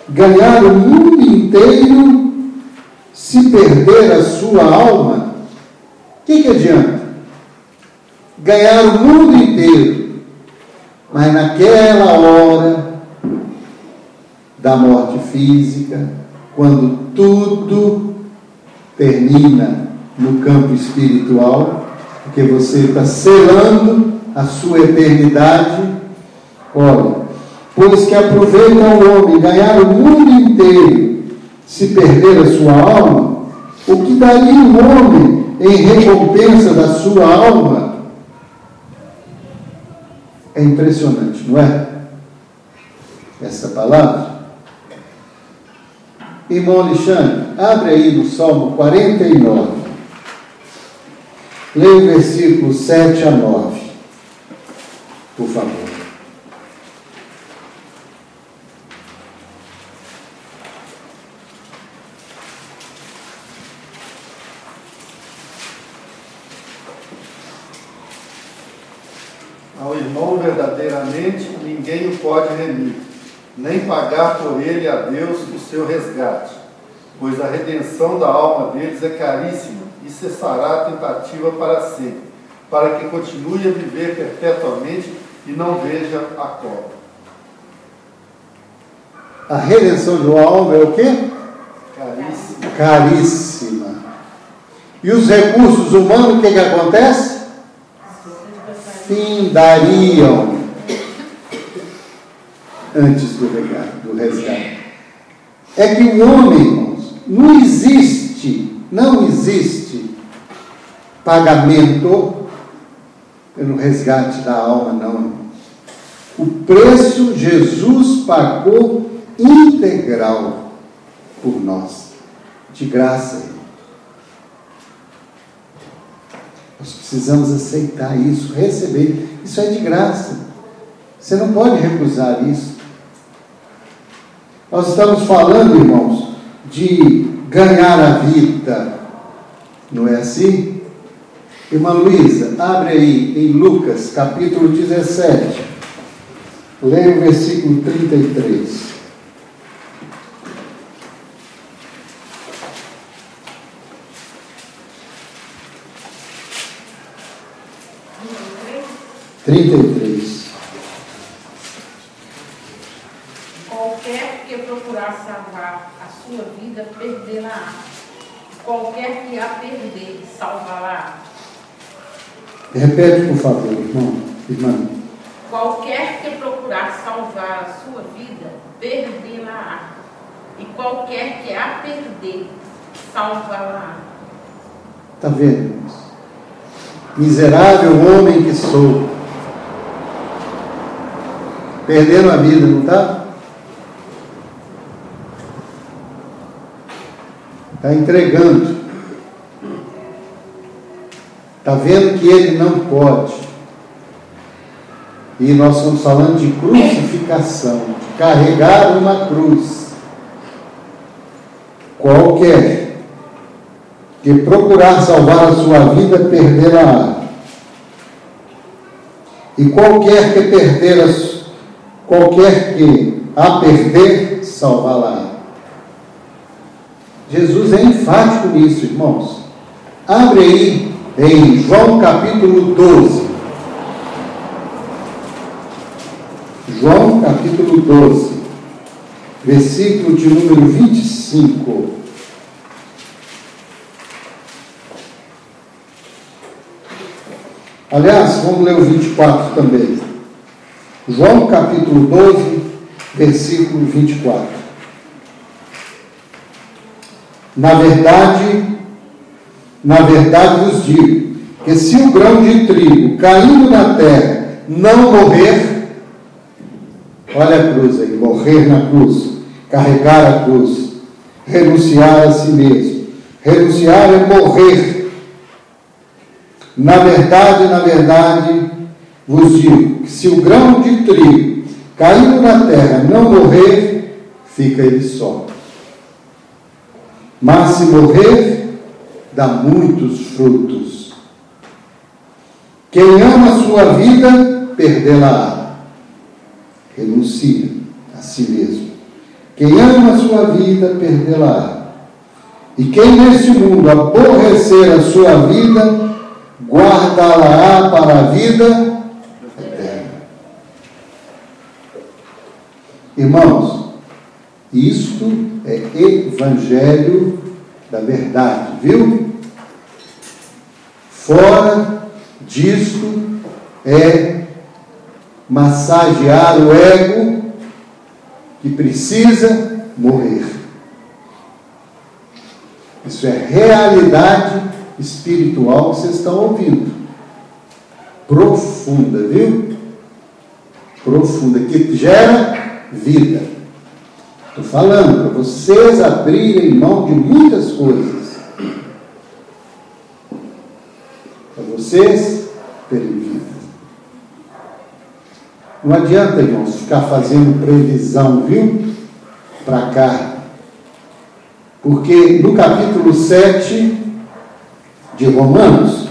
ganhar o mundo inteiro se perder a sua alma? O que adianta? Ganhar o mundo inteiro, mas naquela hora da morte física, quando tudo termina no campo espiritual, porque você está selando a sua eternidade. Olha, pois que aproveita o homem ganhar o mundo inteiro, se perder a sua alma, o que daria o homem em recompensa da sua alma? É impressionante, não é? Essa palavra. Irmão Alexandre, abre aí no Salmo 49. Leia o versículo 7 a 9, por favor. Ao irmão verdadeiramente ninguém o pode remir, nem pagar por ele a Deus o seu resgate, pois a redenção da alma deles é caríssima e cessará a tentativa para sempre, para que continue a viver perpetuamente e não veja a cobra. A redenção de uma alma é o quê? Caríssima. Caríssima. E os recursos humanos, o que acontece? Findariam antes do resgate. É que o homem, irmãos, não existe pagamento pelo resgate da alma, não. O preço Jesus pagou integral por nós, de graça. Nós precisamos aceitar isso, receber. Isso é de graça. Você não pode recusar isso. Nós estamos falando, irmãos, de ganhar a vida. Não é assim? Irmã Luísa, abre aí em Lucas, capítulo 17. Leia o versículo 33. Qualquer que procurar salvar a sua vida, perdê-la. Qualquer que a perder, salvá-la. Repete, por favor, irmã. Qualquer que procurar salvar a sua vida, perdê-la. E qualquer que a perder, salvá-la. Está vendo, irmãos? Miserável homem que sou. Perdendo a vida, não está? Está entregando. Está vendo que ele não pode. E nós estamos falando de crucificação, de carregar uma cruz. Qualquer que procurar salvar a sua vida, perderá. E qualquer que a perder, salvá-la. Jesus é enfático nisso, irmãos. Abre aí em João capítulo 12. João capítulo 12, versículo de número 25. Aliás, vamos ler o 24 também. João capítulo 12, versículo 24. Na verdade vos digo, que se o grão de trigo caindo na terra não morrer, olha a cruz aí, morrer na cruz, carregar a cruz, renunciar a si mesmo. Renunciar é morrer. Na verdade, vos digo que se o grão de trigo caindo na terra não morrer, fica ele só. Mas se morrer, dá muitos frutos. Quem ama a sua vida, perdê-la-á. Renuncia a si mesmo. Quem ama a sua vida, perdê-la-á. E quem neste mundo aborrecer a sua vida, guardá-la-á para a vida eterna. Irmãos, isto é evangelho da verdade, viu? Fora disto é massagear o ego que precisa morrer. Isso é realidade espiritual que vocês estão ouvindo. Profunda, viu? Profunda, que gera vida. Estou falando para vocês abrirem mão de muitas coisas. Para vocês terem vida. Não adianta, irmãos, ficar fazendo previsão, viu? Para cá. Porque no capítulo 7 de Romanos,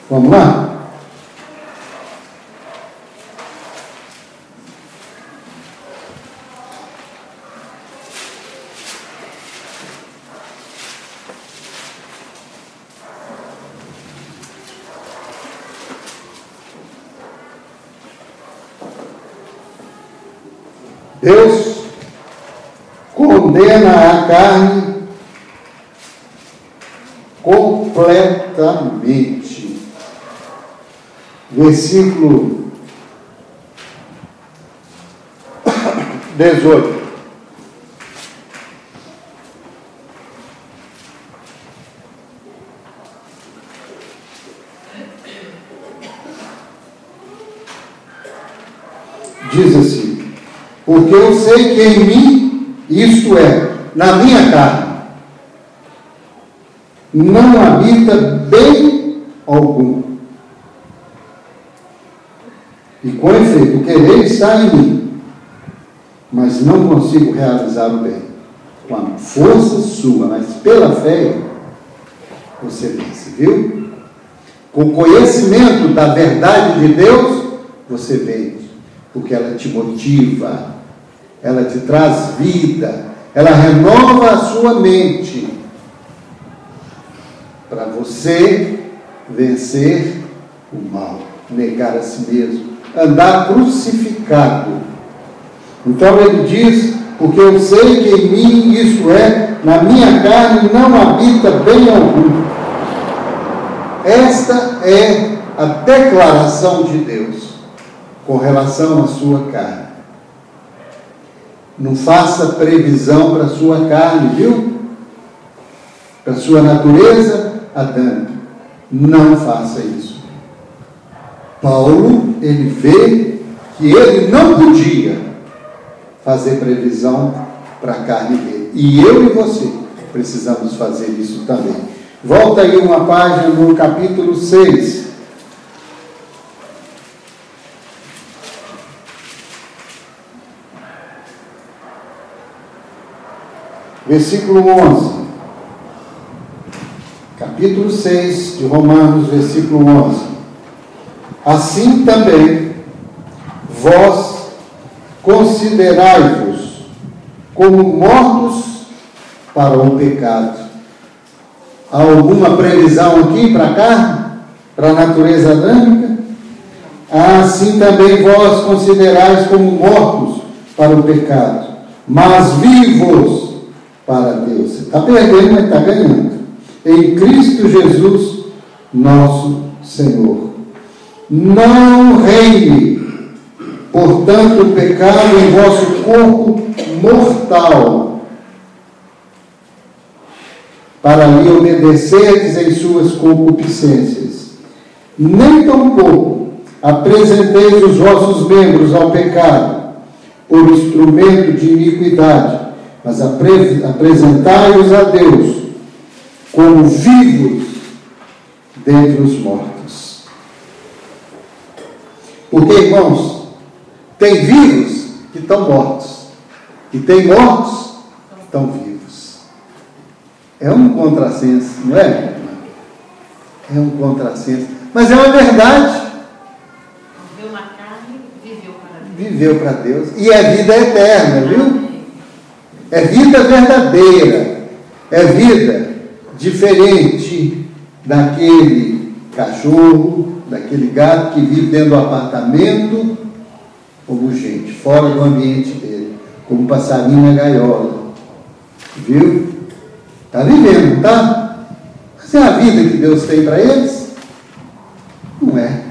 vamos lá? Deus condena a carne completamente. Versículo 18. Diz assim: porque eu sei que em mim, isto é, na minha carne, não habita bem algum. E com efeito, o querer está em mim, mas não consigo realizar o bem. Com a força sua, mas pela fé, você vence, viu? Com o conhecimento da verdade de Deus, você vence, porque ela te motiva, ela te traz vida, ela renova a sua mente, para você vencer o mal, negar a si mesmo, andar crucificado. Então ele diz: porque eu sei que em mim, isto é, na minha carne, não habita bem algum. Esta é a declaração de Deus com relação à sua carne. Não faça previsão para a sua carne, viu? Para a sua natureza adâmica. Não faça isso. Paulo, ele vê que ele não podia fazer previsão para a carne dele. E eu e você precisamos fazer isso também. Volta aí uma página no capítulo 6. Versículo 11. Capítulo 6 de Romanos, versículo 11. assim também vós considerai-vos como mortos para o pecado. Há alguma previsão aqui para a carne? Para a natureza adâmica? Assim também vós considerais como mortos para o pecado, mas vivos para Deus. Você está perdendo, mas está ganhando. Em Cristo Jesus, nosso Senhor. Não reine, portanto, o pecado em vosso corpo mortal, para lhe obedecerdes em suas concupiscências. Nem tampouco apresenteis os vossos membros ao pecado, por instrumento de iniquidade, mas apresentai-os a Deus como vivos dentre os mortos. Porque, irmãos, tem vivos que estão mortos, e tem mortos que estão vivos. É um contrassenso, não é? É um contrassenso. Mas é uma verdade. Viveu na carne, viveu para Deus. Viveu para Deus. E é vida eterna, viu? É vida verdadeira. É vida diferente daquele cachorro, daquele gato que vive dentro do apartamento, como gente, fora do ambiente dele, como passarinho na gaiola. Viu? Está vivendo, não tá? Mas é a vida que Deus tem para eles? Não é.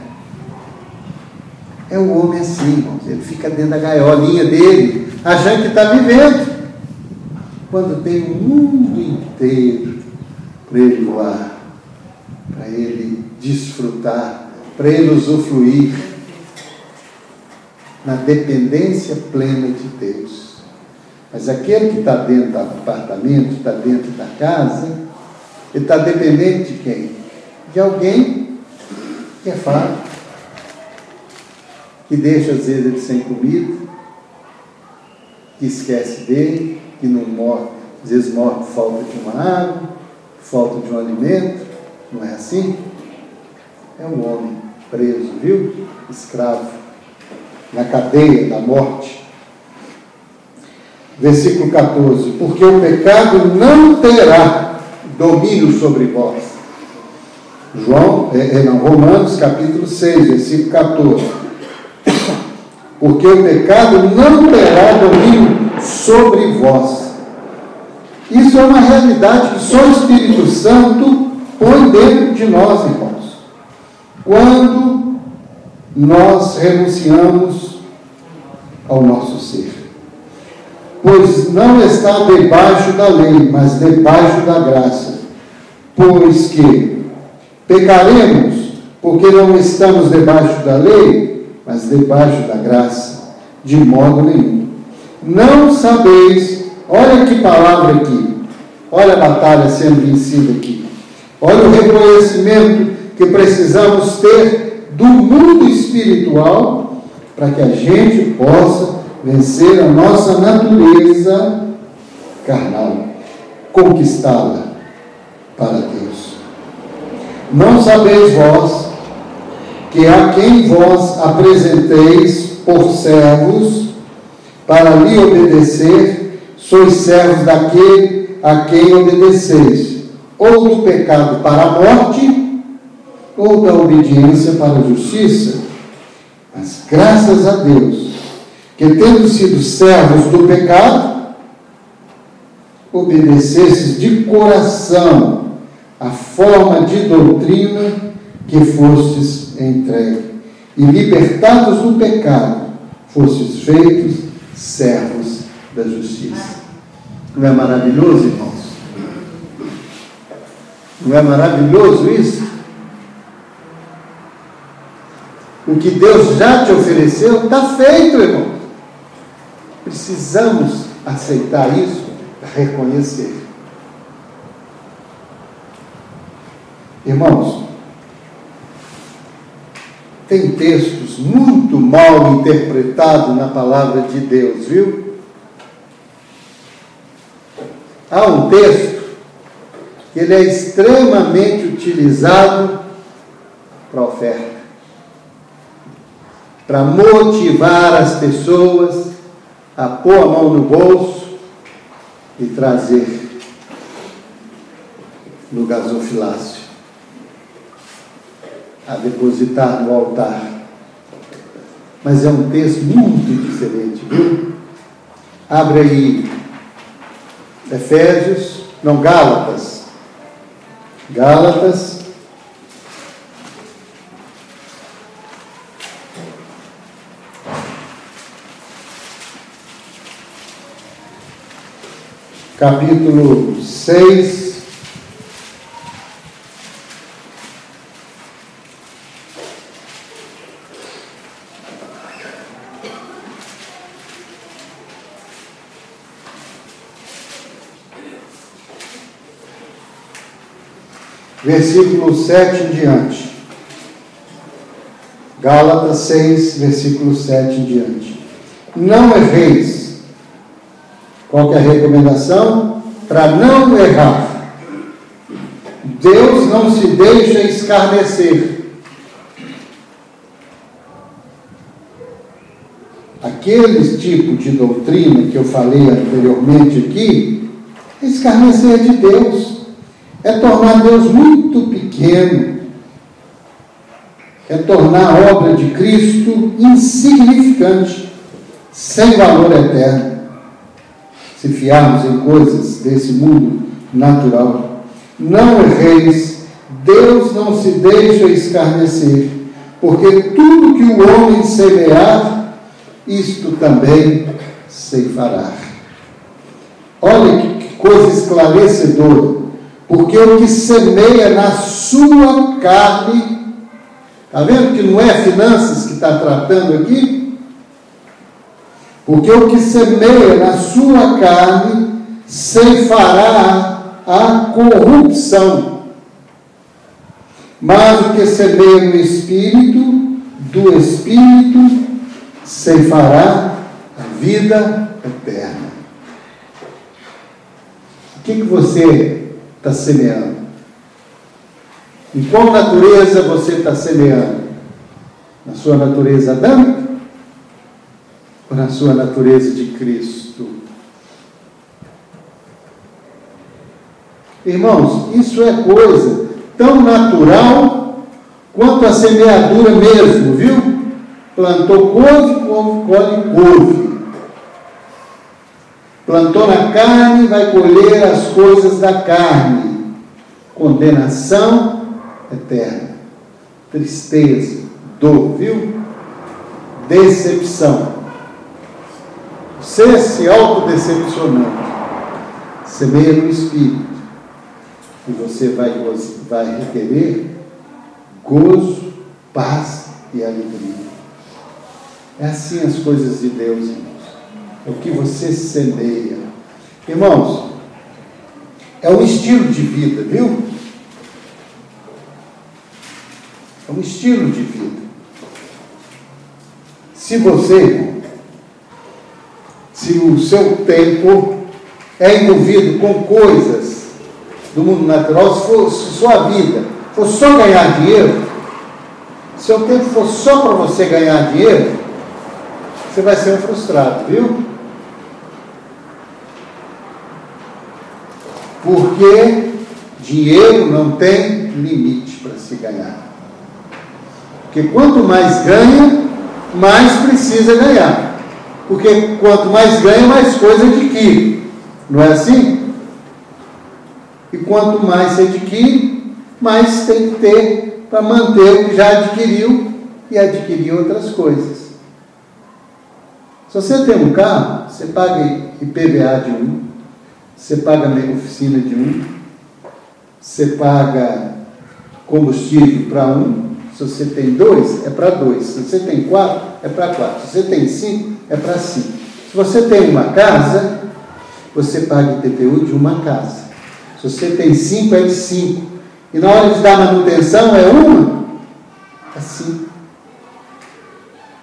É o homem assim, irmãos. Ele fica dentro da gaiolinha dele, achando que está vivendo, quando tem o mundo inteiro para ele voar, para ele desfrutar, para ele usufruir na dependência plena de Deus. Mas aquele que está dentro do apartamento, está dentro da casa, ele está dependente de quem? De alguém que é fraco, que deixa às vezes ele sem comida, que esquece dele, que não morre, às vezes morre por falta de uma água, por falta de um alimento. Não é assim? É um homem preso, viu? Escravo, na cadeia da morte. Versículo 14: porque o pecado não terá domínio sobre vós. Romanos capítulo 6, versículo 14. Porque o pecado não terá domínio sobre vós. Isso é uma realidade que só o Espírito Santo põe dentro de nós, irmãos. Quando nós renunciamos ao nosso ser. Pois não está debaixo da lei, mas debaixo da graça. Pois que pecaremos, porque não estamos debaixo da lei, mas debaixo da graça, de modo nenhum. Não sabeis, olha que palavra aqui, olha a batalha sendo vencida aqui, olha o reconhecimento que precisamos ter do mundo espiritual, para que a gente possa vencer a nossa natureza carnal, conquistá-la para Deus. Não sabeis vós que a quem vós apresenteis por servos para lhe obedecer, sois servos daquele a quem obedeceis, ou do pecado para a morte, ou da obediência para a justiça. Mas graças a Deus, que tendo sido servos do pecado, obedecesses de coração a forma de doutrina que fostes entregue, e libertados do pecado, fostes feitos servos da justiça. Não é maravilhoso, irmãos? Não é maravilhoso isso? O que Deus já te ofereceu está feito, irmão. Precisamos aceitar isso, reconhecer. Irmãos, tem textos muito mal interpretados na palavra de Deus, viu? Há um texto que ele é extremamente utilizado para oferta. para motivar as pessoas a pôr a mão no bolso e trazer no gasofilácio, a depositar no altar. Mas é um texto muito diferente, viu? Abre aí Gálatas. Gálatas. Capítulo 6. Versículo 7 em diante. Gálatas 6, versículo 7 em diante. Não erreis. Qual que é a recomendação? Para não errar. Deus não se deixa escarnecer. Aquele tipo de doutrina que eu falei anteriormente aqui, é escarnecer de Deus. É tornar Deus muito pequeno. É tornar a obra de Cristo insignificante, sem valor eterno. Se fiarmos em coisas desse mundo natural. Não erreis, Deus não se deixa escarnecer, porque tudo que o homem semear, isto também ceifará. Olha que coisa esclarecedora. Porque o que semeia na sua carne, está vendo que não é finanças que está tratando aqui? Porque o que semeia na sua carne ceifará a corrupção, mas o que semeia no Espírito, do Espírito ceifará a vida eterna. O que você está semeando? Em qual natureza você está semeando? Na sua natureza adâmica? Ou na sua natureza de Cristo? Irmãos, isso é coisa tão natural quanto a semeadura mesmo, viu? Plantou couve, colhe couve. Plantou na carne, vai colher as coisas da carne. Condenação eterna. Tristeza, dor, viu? Decepção. Você se autodecepcionando. Semeia no Espírito. E você vai requerer gozo, paz e alegria. É assim as coisas de Deus, irmãos. É o que você semeia. Irmãos, é um estilo de vida, viu? É um estilo de vida. Se o seu tempo é envolvido com coisas do mundo natural, se sua vida for só ganhar dinheiro, se seu tempo for só para você ganhar dinheiro, você vai ser um frustrado, viu? Porque dinheiro não tem limite para se ganhar. Porque quanto mais ganha, mais precisa ganhar. Porque quanto mais ganha, mais coisa adquire. Não é assim? E quanto mais se adquire, mais tem que ter para manter o que já adquiriu e adquirir outras coisas. Se você tem um carro, você paga IPVA de um, você paga a oficina de um, você paga combustível para um. Se você tem 2, é para 2. Se você tem 4, é para 4. Se você tem 5, é para 5. Se você tem uma casa, você paga IPTU de uma casa. Se você tem 5, é de 5. E na hora de dar manutenção, é uma? É 5.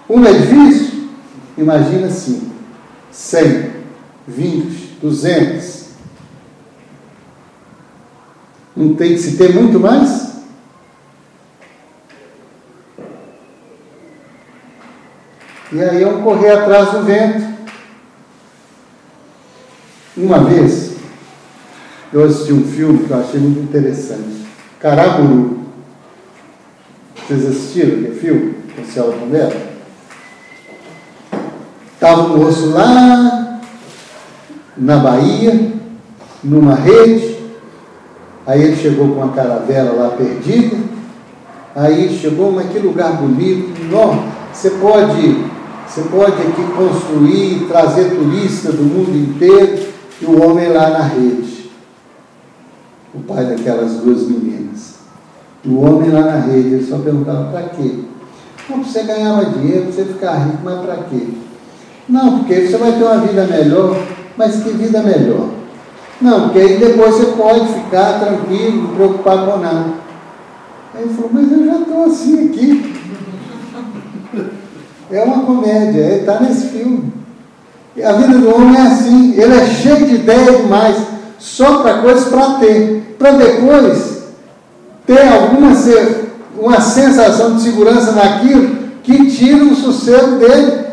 Uma é difícil? Imagina 5. 100, 20, 200. Não tem que se ter muito mais? E aí iam correr atrás do vento. Uma vez, eu assisti um filme que eu achei muito interessante. Caraburu. Vocês assistiram aquele filme? O Céu da Mulher? Estava um moço lá na Bahia, numa rede. Aí ele chegou com uma caravela lá perdida. Aí chegou, mas que lugar bonito. Não, você pode aqui construir, trazer turista do mundo inteiro. E o homem lá na rede, o pai daquelas duas meninas. E o homem lá na rede, ele só perguntava, para quê? Não, você ganhava dinheiro, você ficar rico, mas para quê? Não, porque você vai ter uma vida melhor. Mas que vida melhor? Não, porque aí depois você pode ficar tranquilo, não preocupar com nada. Aí ele falou, mas eu já estou assim aqui. É uma comédia, ele está nesse filme. E a vida do homem é assim, ele é cheio de ideias demais, só para coisas para ter. Para depois ter uma sensação de segurança naquilo que tira o sossego dele.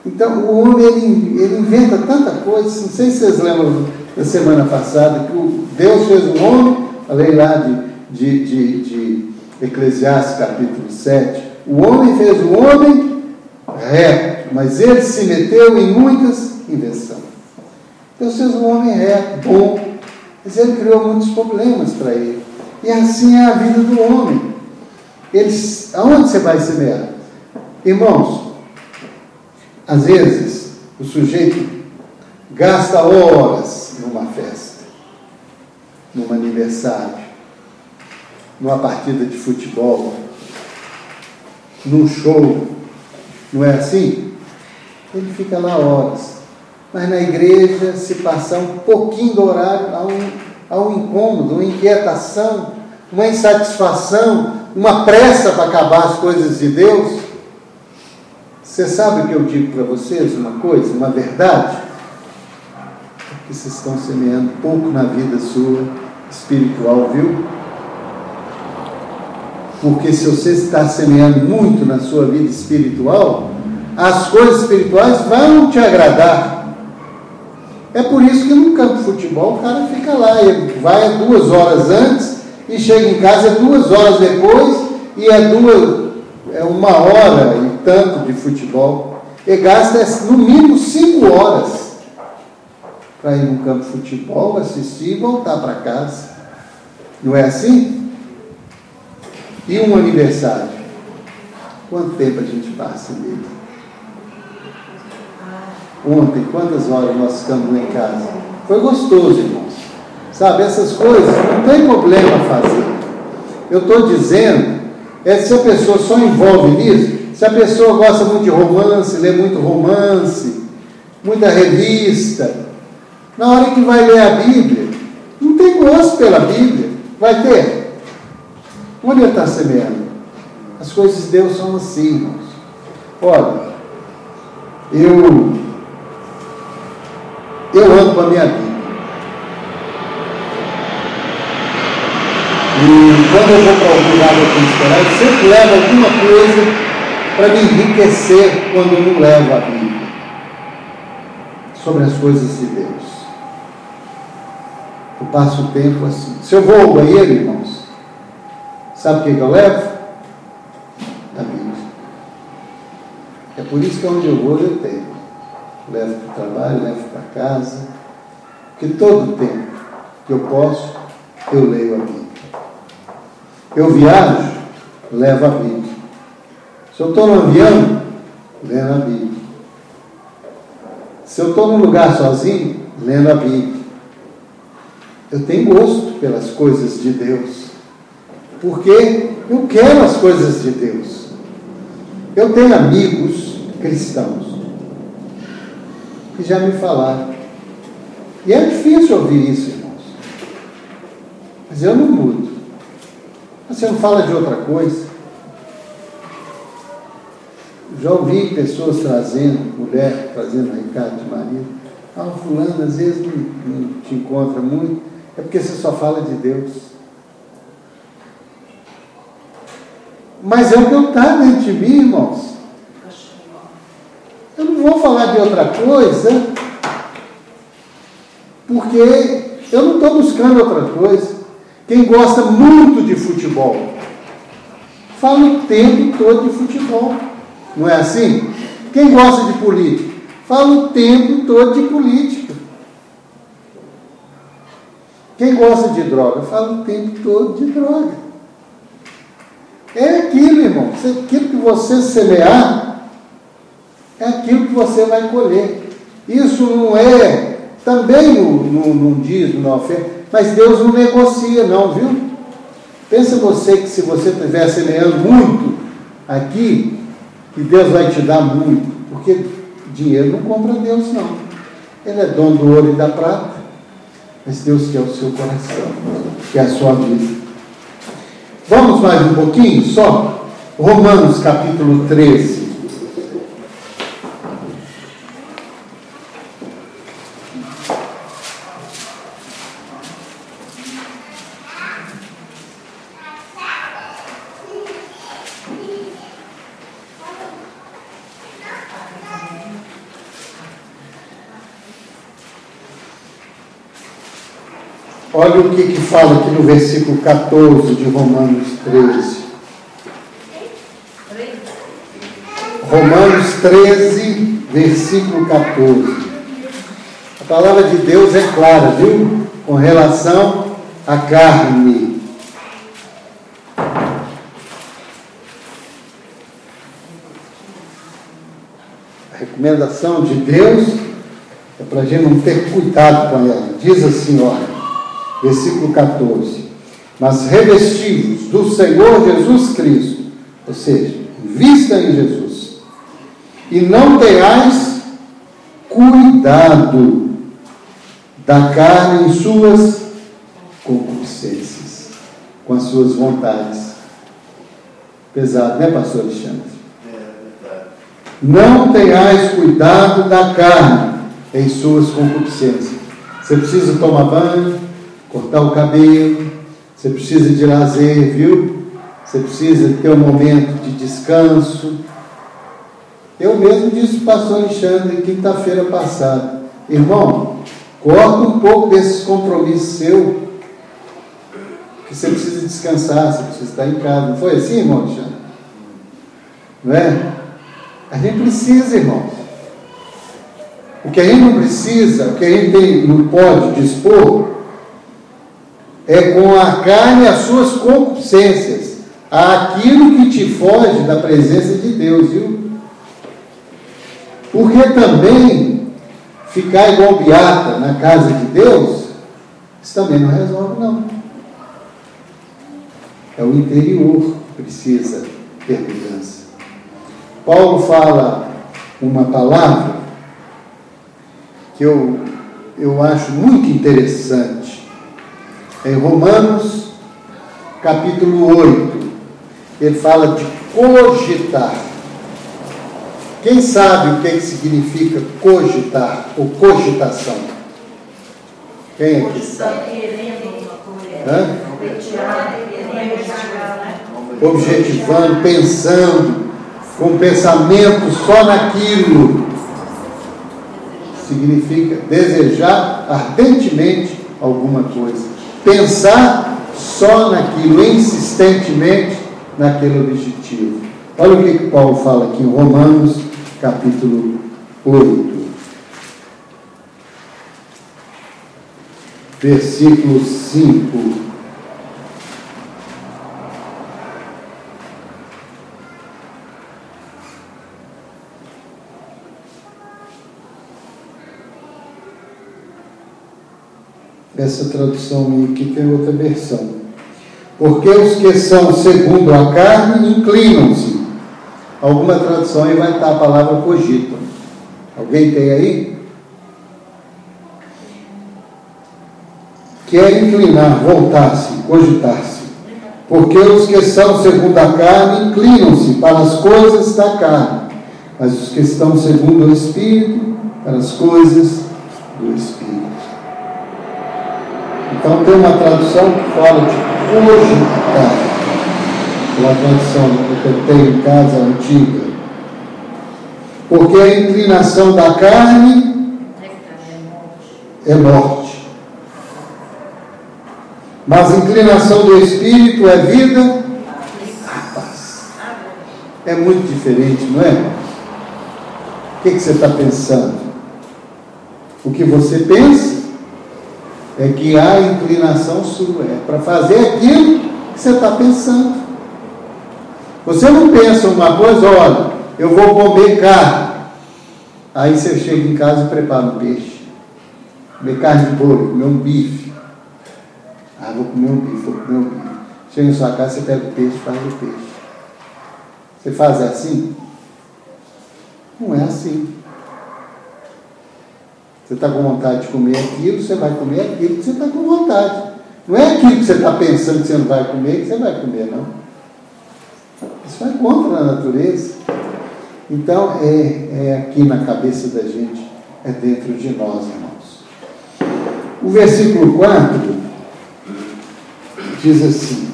Então, o homem, ele inventa tanta coisa. Não sei se vocês lembram da semana passada, que Deus fez o homem, falei lá de Eclesiastes capítulo 7, o homem fez o homem reto, mas ele se meteu em muitas invenções. Deus fez um homem reto, bom, mas ele criou muitos problemas para ele. E assim é a vida do homem. Aonde você vai semear? Irmãos, às vezes, o sujeito gasta horas numa festa, num aniversário, numa partida de futebol, num show, não é assim? Ele fica lá horas. Mas na igreja, se passar um pouquinho do horário, há um incômodo, uma inquietação, uma insatisfação, uma pressa para acabar as coisas de Deus. Você sabe o que eu digo para vocês? Uma coisa, uma verdade? Que vocês estão semeando pouco na vida sua espiritual, viu? Porque se você está semeando muito na sua vida espiritual, as coisas espirituais vão te agradar. É por isso que no campo de futebol o cara fica lá, ele vai 2 horas antes e chega em casa 2 horas depois e é 1 hora e tanto de futebol. Ele gasta no mínimo 5 horas para ir no campo de futebol, assistir e voltar para casa. Não é assim? E um aniversário? Quanto tempo a gente passa nele? Ontem, quantas horas nós ficamos lá em casa? Foi gostoso, irmãos. Sabe, essas coisas não tem problema fazer. Eu estou dizendo, se a pessoa só envolve nisso, se a pessoa gosta muito de romance, lê muito romance, muita revista, na hora que vai ler a Bíblia, não tem gosto pela Bíblia. Vai ter? Onde ele está semeando? As coisas de Deus são assim, irmãos. Olha, eu ando com a minha Bíblia. E quando eu vou para algum lugar eu sempre levo alguma coisa para me enriquecer quando eu não levo a Bíblia sobre as coisas de Deus. Eu passo o tempo assim. Se eu vou ao banheiro, irmãos, sabe o que eu levo? A Bíblia. É por isso que onde eu vou eu tenho. Levo para o trabalho, levo para casa. Porque todo tempo que eu posso, eu leio a Bíblia. Eu viajo, levo a Bíblia. Se eu estou no avião, lendo a Bíblia. Se eu estou num lugar sozinho, lendo a Bíblia. Eu tenho gosto pelas coisas de Deus, porque eu quero as coisas de Deus. Eu tenho amigos cristãos que já me falaram, e é difícil ouvir isso, irmãos, mas eu não mudo. Você não fala de outra coisa? Já ouvi pessoas mulher trazendo recado de marido. O fulano às vezes não te encontra muito, é porque você só fala de Deus. Mas é o que eu está dentro de mim, irmãos. Eu não vou falar de outra coisa, porque eu não estou buscando outra coisa. Quem gosta muito de futebol, fala o tempo todo de futebol. Não é assim? Quem gosta de política, fala o tempo todo de política. Quem gosta de droga, fala o tempo todo de droga. É aquilo, irmão. Aquilo que você semear, é aquilo que você vai colher. Isso não é, também não diz, não oferta, mas Deus não negocia não, viu? Pensa você que se você estiver semeando muito aqui, que Deus vai te dar muito, porque dinheiro não compra Deus não. Ele é dono do ouro e da prata, mas Deus quer o seu coração, quer a sua vida. Vamos mais um pouquinho só? Romanos capítulo 13. Olha o que fala aqui no versículo 14 de Romanos 13. Romanos 13, versículo 14. A palavra de Deus é clara, viu? Com relação à carne. A recomendação de Deus é para a gente não ter cuidado com ela. Diz assim, olha. Versículo 14. Mas revestivos do Senhor Jesus Cristo, ou seja, vista em Jesus, e não tenhais cuidado da carne em suas concupiscências, com as suas vontades. Pesado, né, pastor Alexandre? Não tenhais cuidado da carne em suas concupiscências. Você precisa tomar banho, cortar o cabelo, você precisa de lazer, viu? Você precisa ter um momento de descanso. Eu mesmo disse para o pastor Alexandre quinta-feira passada, irmão, corta um pouco desses compromissos seu, que você precisa descansar, você precisa estar em casa. Não foi assim, irmão Alexandre? Não é? A gente precisa, irmãos. O que a gente não precisa, o que a gente não pode dispor, é com a carne as suas concupiscências, aquilo que te foge da presença de Deus, viu? Porque também ficar igual beata na casa de Deus, isso também não resolve não. É o interior que precisa ter mudança. Paulo fala uma palavra que eu acho muito interessante. Em Romanos, capítulo 8, ele fala de cogitar. Quem sabe o que significa cogitar ou cogitação? Quem é que sabe? Objetivando, pensando, com pensamento só naquilo. Significa desejar ardentemente alguma coisa. Pensar só naquilo, insistentemente naquele objetivo. Olha o que Paulo fala aqui em Romanos, capítulo 8. Versículo 5. Essa tradução aqui tem outra versão. Porque os que são segundo a carne inclinam-se. Alguma tradução aí vai estar a palavra cogitam. Alguém tem aí? Que é inclinar, voltar-se, cogitar-se. Porque os que são segundo a carne inclinam-se para as coisas da carne, mas os que estão segundo o Espírito, para as coisas do Espírito. Então tem uma tradução que fala de cogitar. pela tradição que eu tenho em casa antiga. Porque a inclinação da carne é morte. Mas a inclinação do Espírito é vida, paz. É muito diferente, não é? O que você está pensando? O que você pensa é que há inclinação sua, é para fazer aquilo que você está pensando. Você não pensa uma coisa, olha, eu vou comer carne. Aí você chega em casa e prepara um peixe. Comer carne de boi, comer um bife. Ah, vou comer um bife. Chega em sua casa, você pega o peixe e faz o peixe. Você faz assim? Não é assim. Você está com vontade de comer aquilo, você vai comer aquilo que você está com vontade. Não é aquilo que você está pensando que você não vai comer, que você vai comer, não. Isso vai contra a natureza. Então, é aqui na cabeça da gente, é dentro de nós, irmãos. O versículo 4 diz assim: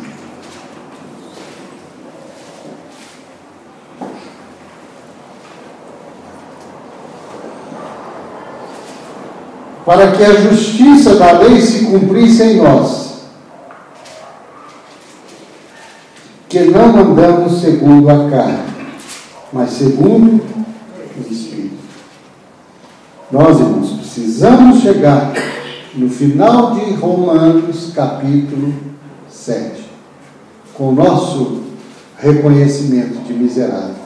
para que a justiça da lei se cumprisse em nós, que não andamos segundo a carne, mas segundo o Espírito. Nós, irmãos, precisamos chegar no final de Romanos, capítulo 7, com o nosso reconhecimento de miserável,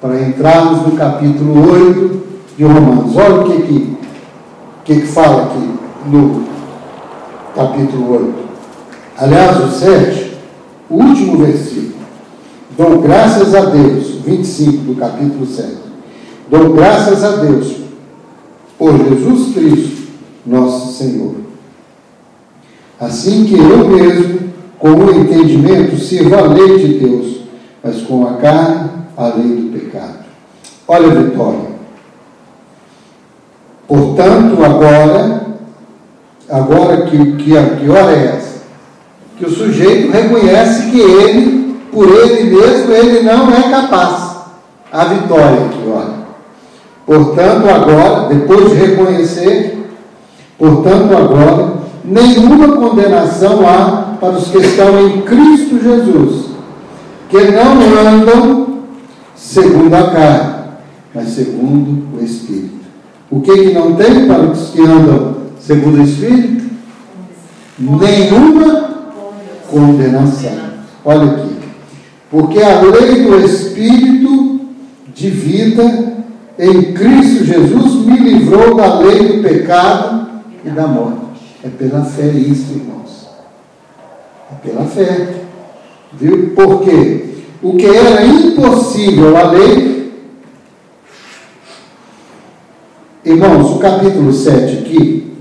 para entrarmos no capítulo 8 de Romanos. Olha o que fala aqui no capítulo 8. Aliás, o 7, o último versículo. Dou graças a Deus, 25 do capítulo 7. Dou graças a Deus por Jesus Cristo, nosso Senhor. Assim que eu mesmo, com o entendimento, sirvo a lei de Deus, mas com a carne, a lei do pecado. Olha a vitória. Portanto, agora que hora é essa? Que o sujeito reconhece que ele, por ele mesmo, ele não é capaz. A vitória aqui, olha. Portanto, agora, depois de reconhecer, nenhuma condenação há para os que estão em Cristo Jesus, que não andam segundo a carne, mas segundo o Espírito. O que não tem para os que andam segundo o Espírito? Nenhuma condenação. Olha aqui. Porque a lei do Espírito de vida em Cristo Jesus me livrou da lei do pecado e da morte. É pela fé isso, irmãos. É pela fé. Viu? Por quê? O que era impossível à lei. Irmãos, o capítulo 7 aqui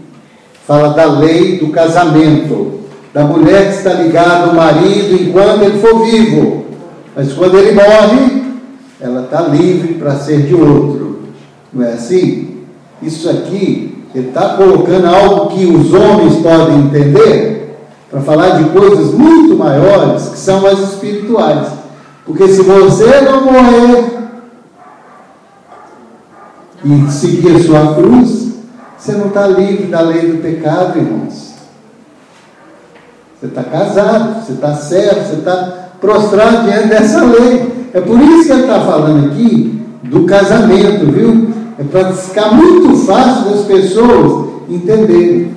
fala da lei do casamento, da mulher que está ligada ao marido enquanto ele for vivo, mas quando ele morre, ela está livre para ser de outro. Não é assim? Isso aqui, ele está colocando algo que os homens podem entender, para falar de coisas muito maiores, que são as espirituais. Porque se você não morrer e seguir a sua cruz, você não está livre da lei do pecado, irmãos. Você está casado, você está certo, você está prostrado diante dessa lei. É por isso que ele está falando aqui do casamento, viu? É para ficar muito fácil das pessoas entenderem.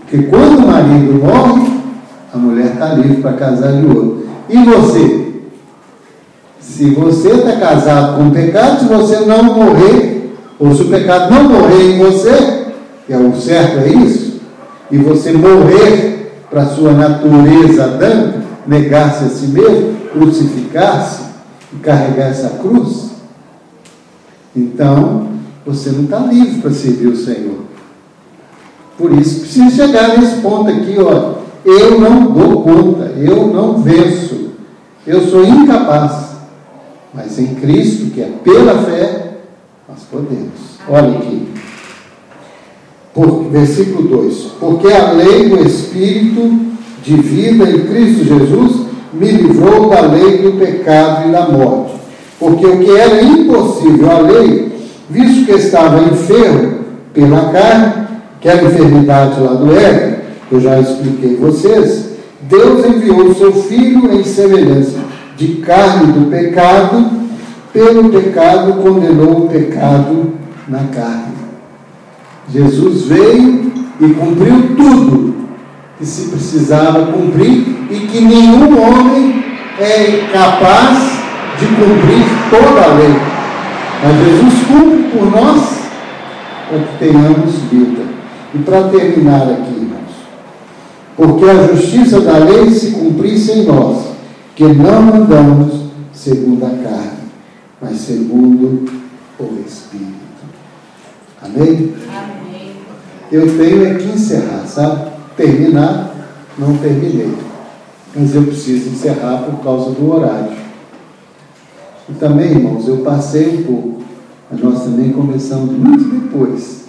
Porque quando o marido morre, a mulher está livre para casar de outro. E você? Se você está casado com o pecado, se você não morrer, ou se o pecado não morrer em você, que é o certo, é isso, e você morrer para a sua natureza adâmica, negar-se a si mesmo, crucificar-se e carregar essa cruz, então você não está livre para servir o Senhor. Por isso precisa chegar nesse ponto aqui, ó. Eu não dou conta, eu não venço, eu sou incapaz, mas em Cristo, que é pela fé, nós podemos. Olha aqui. Versículo 2. Porque a lei do Espírito de vida em Cristo Jesus me livrou da lei do pecado e da morte. Porque o que era impossível à lei, visto que estava enfermo pela carne, que era a enfermidade lá do Éden, que eu já expliquei a vocês, Deus enviou o seu Filho em semelhança de carne do pecado, pelo pecado condenou o pecado na carne. Jesus veio e cumpriu tudo que se precisava cumprir e que nenhum homem é capaz de cumprir toda a lei. Mas Jesus cumpre por nós para que tenhamos vida. E para terminar aqui, irmãos, porque a justiça da lei se cumprisse em nós, que não andamos segundo a carne, mas segundo o Espírito. Amém? Amém. Eu tenho que encerrar, sabe? Terminar, não terminei. Mas eu preciso encerrar por causa do horário. E também, irmãos, eu passei um pouco, mas nós também começamos muito depois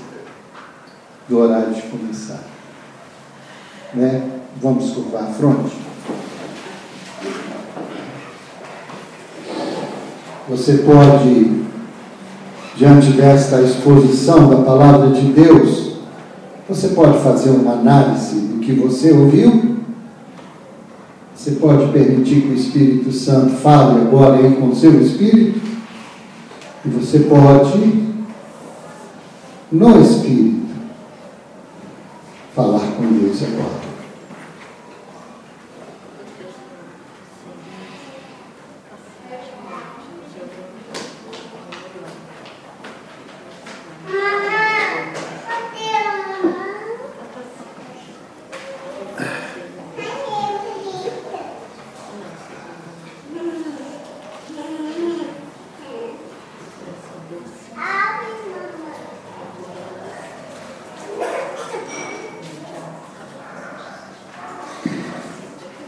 do horário de começar. Né? Vamos curvar a fronte? Você pode, diante desta exposição da palavra de Deus, você pode fazer uma análise do que você ouviu. Você pode permitir que o Espírito Santo fale agora aí com o seu Espírito. E você pode, no Espírito, falar com Deus agora.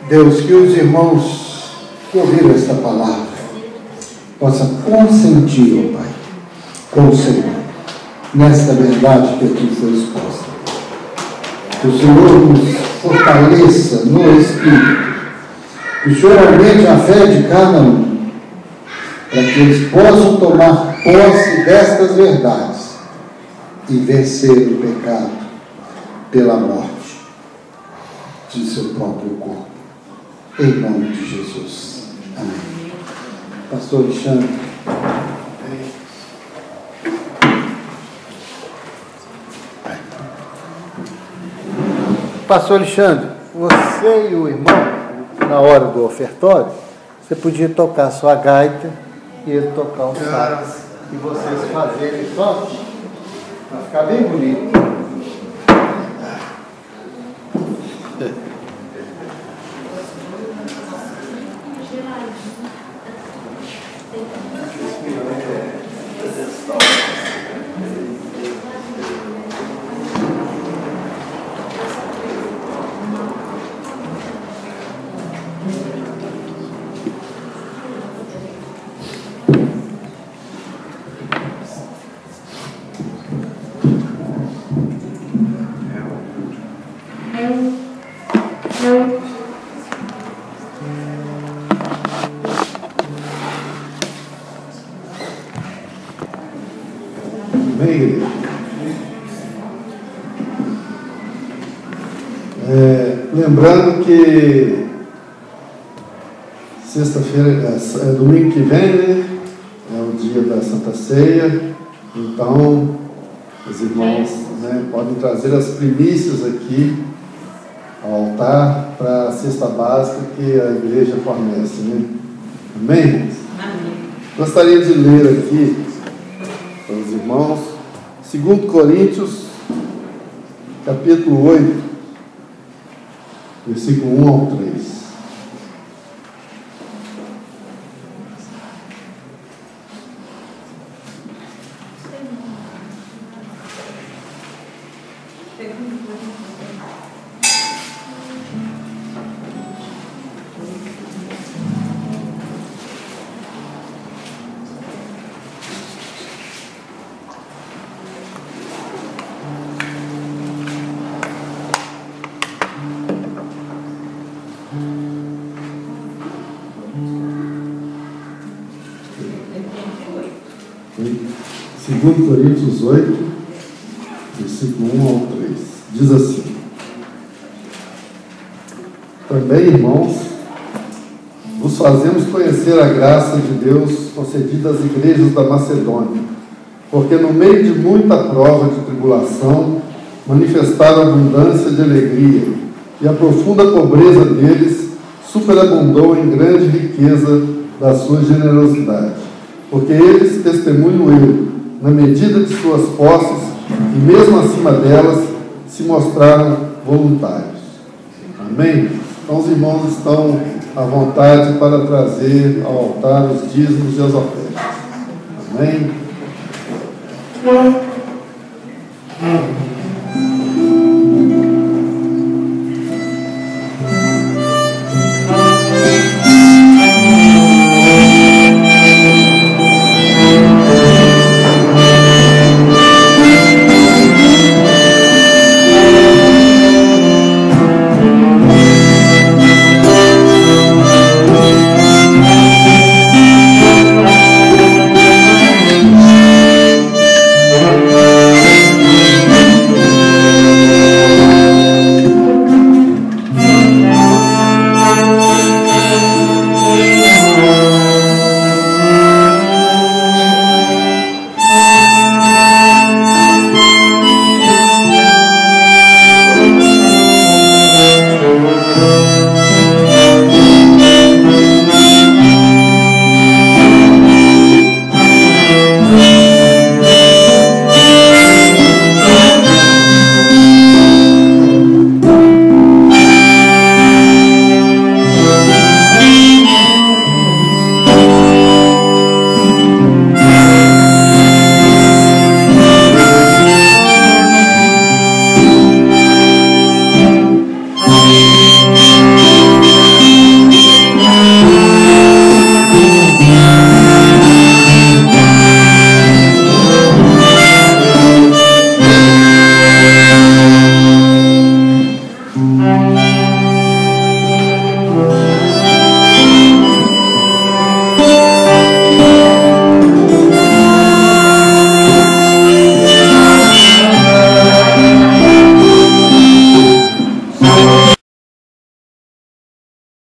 Deus, que os irmãos que ouviram esta palavra possam consentir, ó Pai, com o Senhor, nesta verdade que aqui foi exposta. Que o Senhor nos fortaleça no Espírito, que o Senhor aumente a fé de cada um, para que eles possam tomar posse destas verdades e vencer o pecado pela morte de seu próprio corpo. Em nome de Jesus. Amém. Pastor Alexandre. Pastor Alexandre, você e o irmão, na hora do ofertório, você podia tocar sua gaita e ele tocar o sax. E vocês fazerem só para ficar bem bonito. Lembrando que sexta-feira, domingo que vem, né, é o dia da Santa Ceia, então os irmãos, né, podem trazer as primícias aqui ao altar para a cesta básica que a igreja fornece, né? Amém? Amém. Gostaria de ler aqui para os irmãos 2 Coríntios capítulo 8, versículo 1 ao 3. 2 Coríntios 8, versículo 1 ao 3. Diz assim: também, irmãos, vos fazemos conhecer a graça de Deus concedida às igrejas da Macedônia, porque no meio de muita prova de tribulação manifestaram abundância de alegria, e a profunda pobreza deles superabundou em grande riqueza da sua generosidade, porque eles, testemunho eu, na medida de suas posses e mesmo acima delas, se mostraram voluntários. Amém? Então os irmãos estão à vontade para trazer ao altar os dízimos e as ofertas. Amém?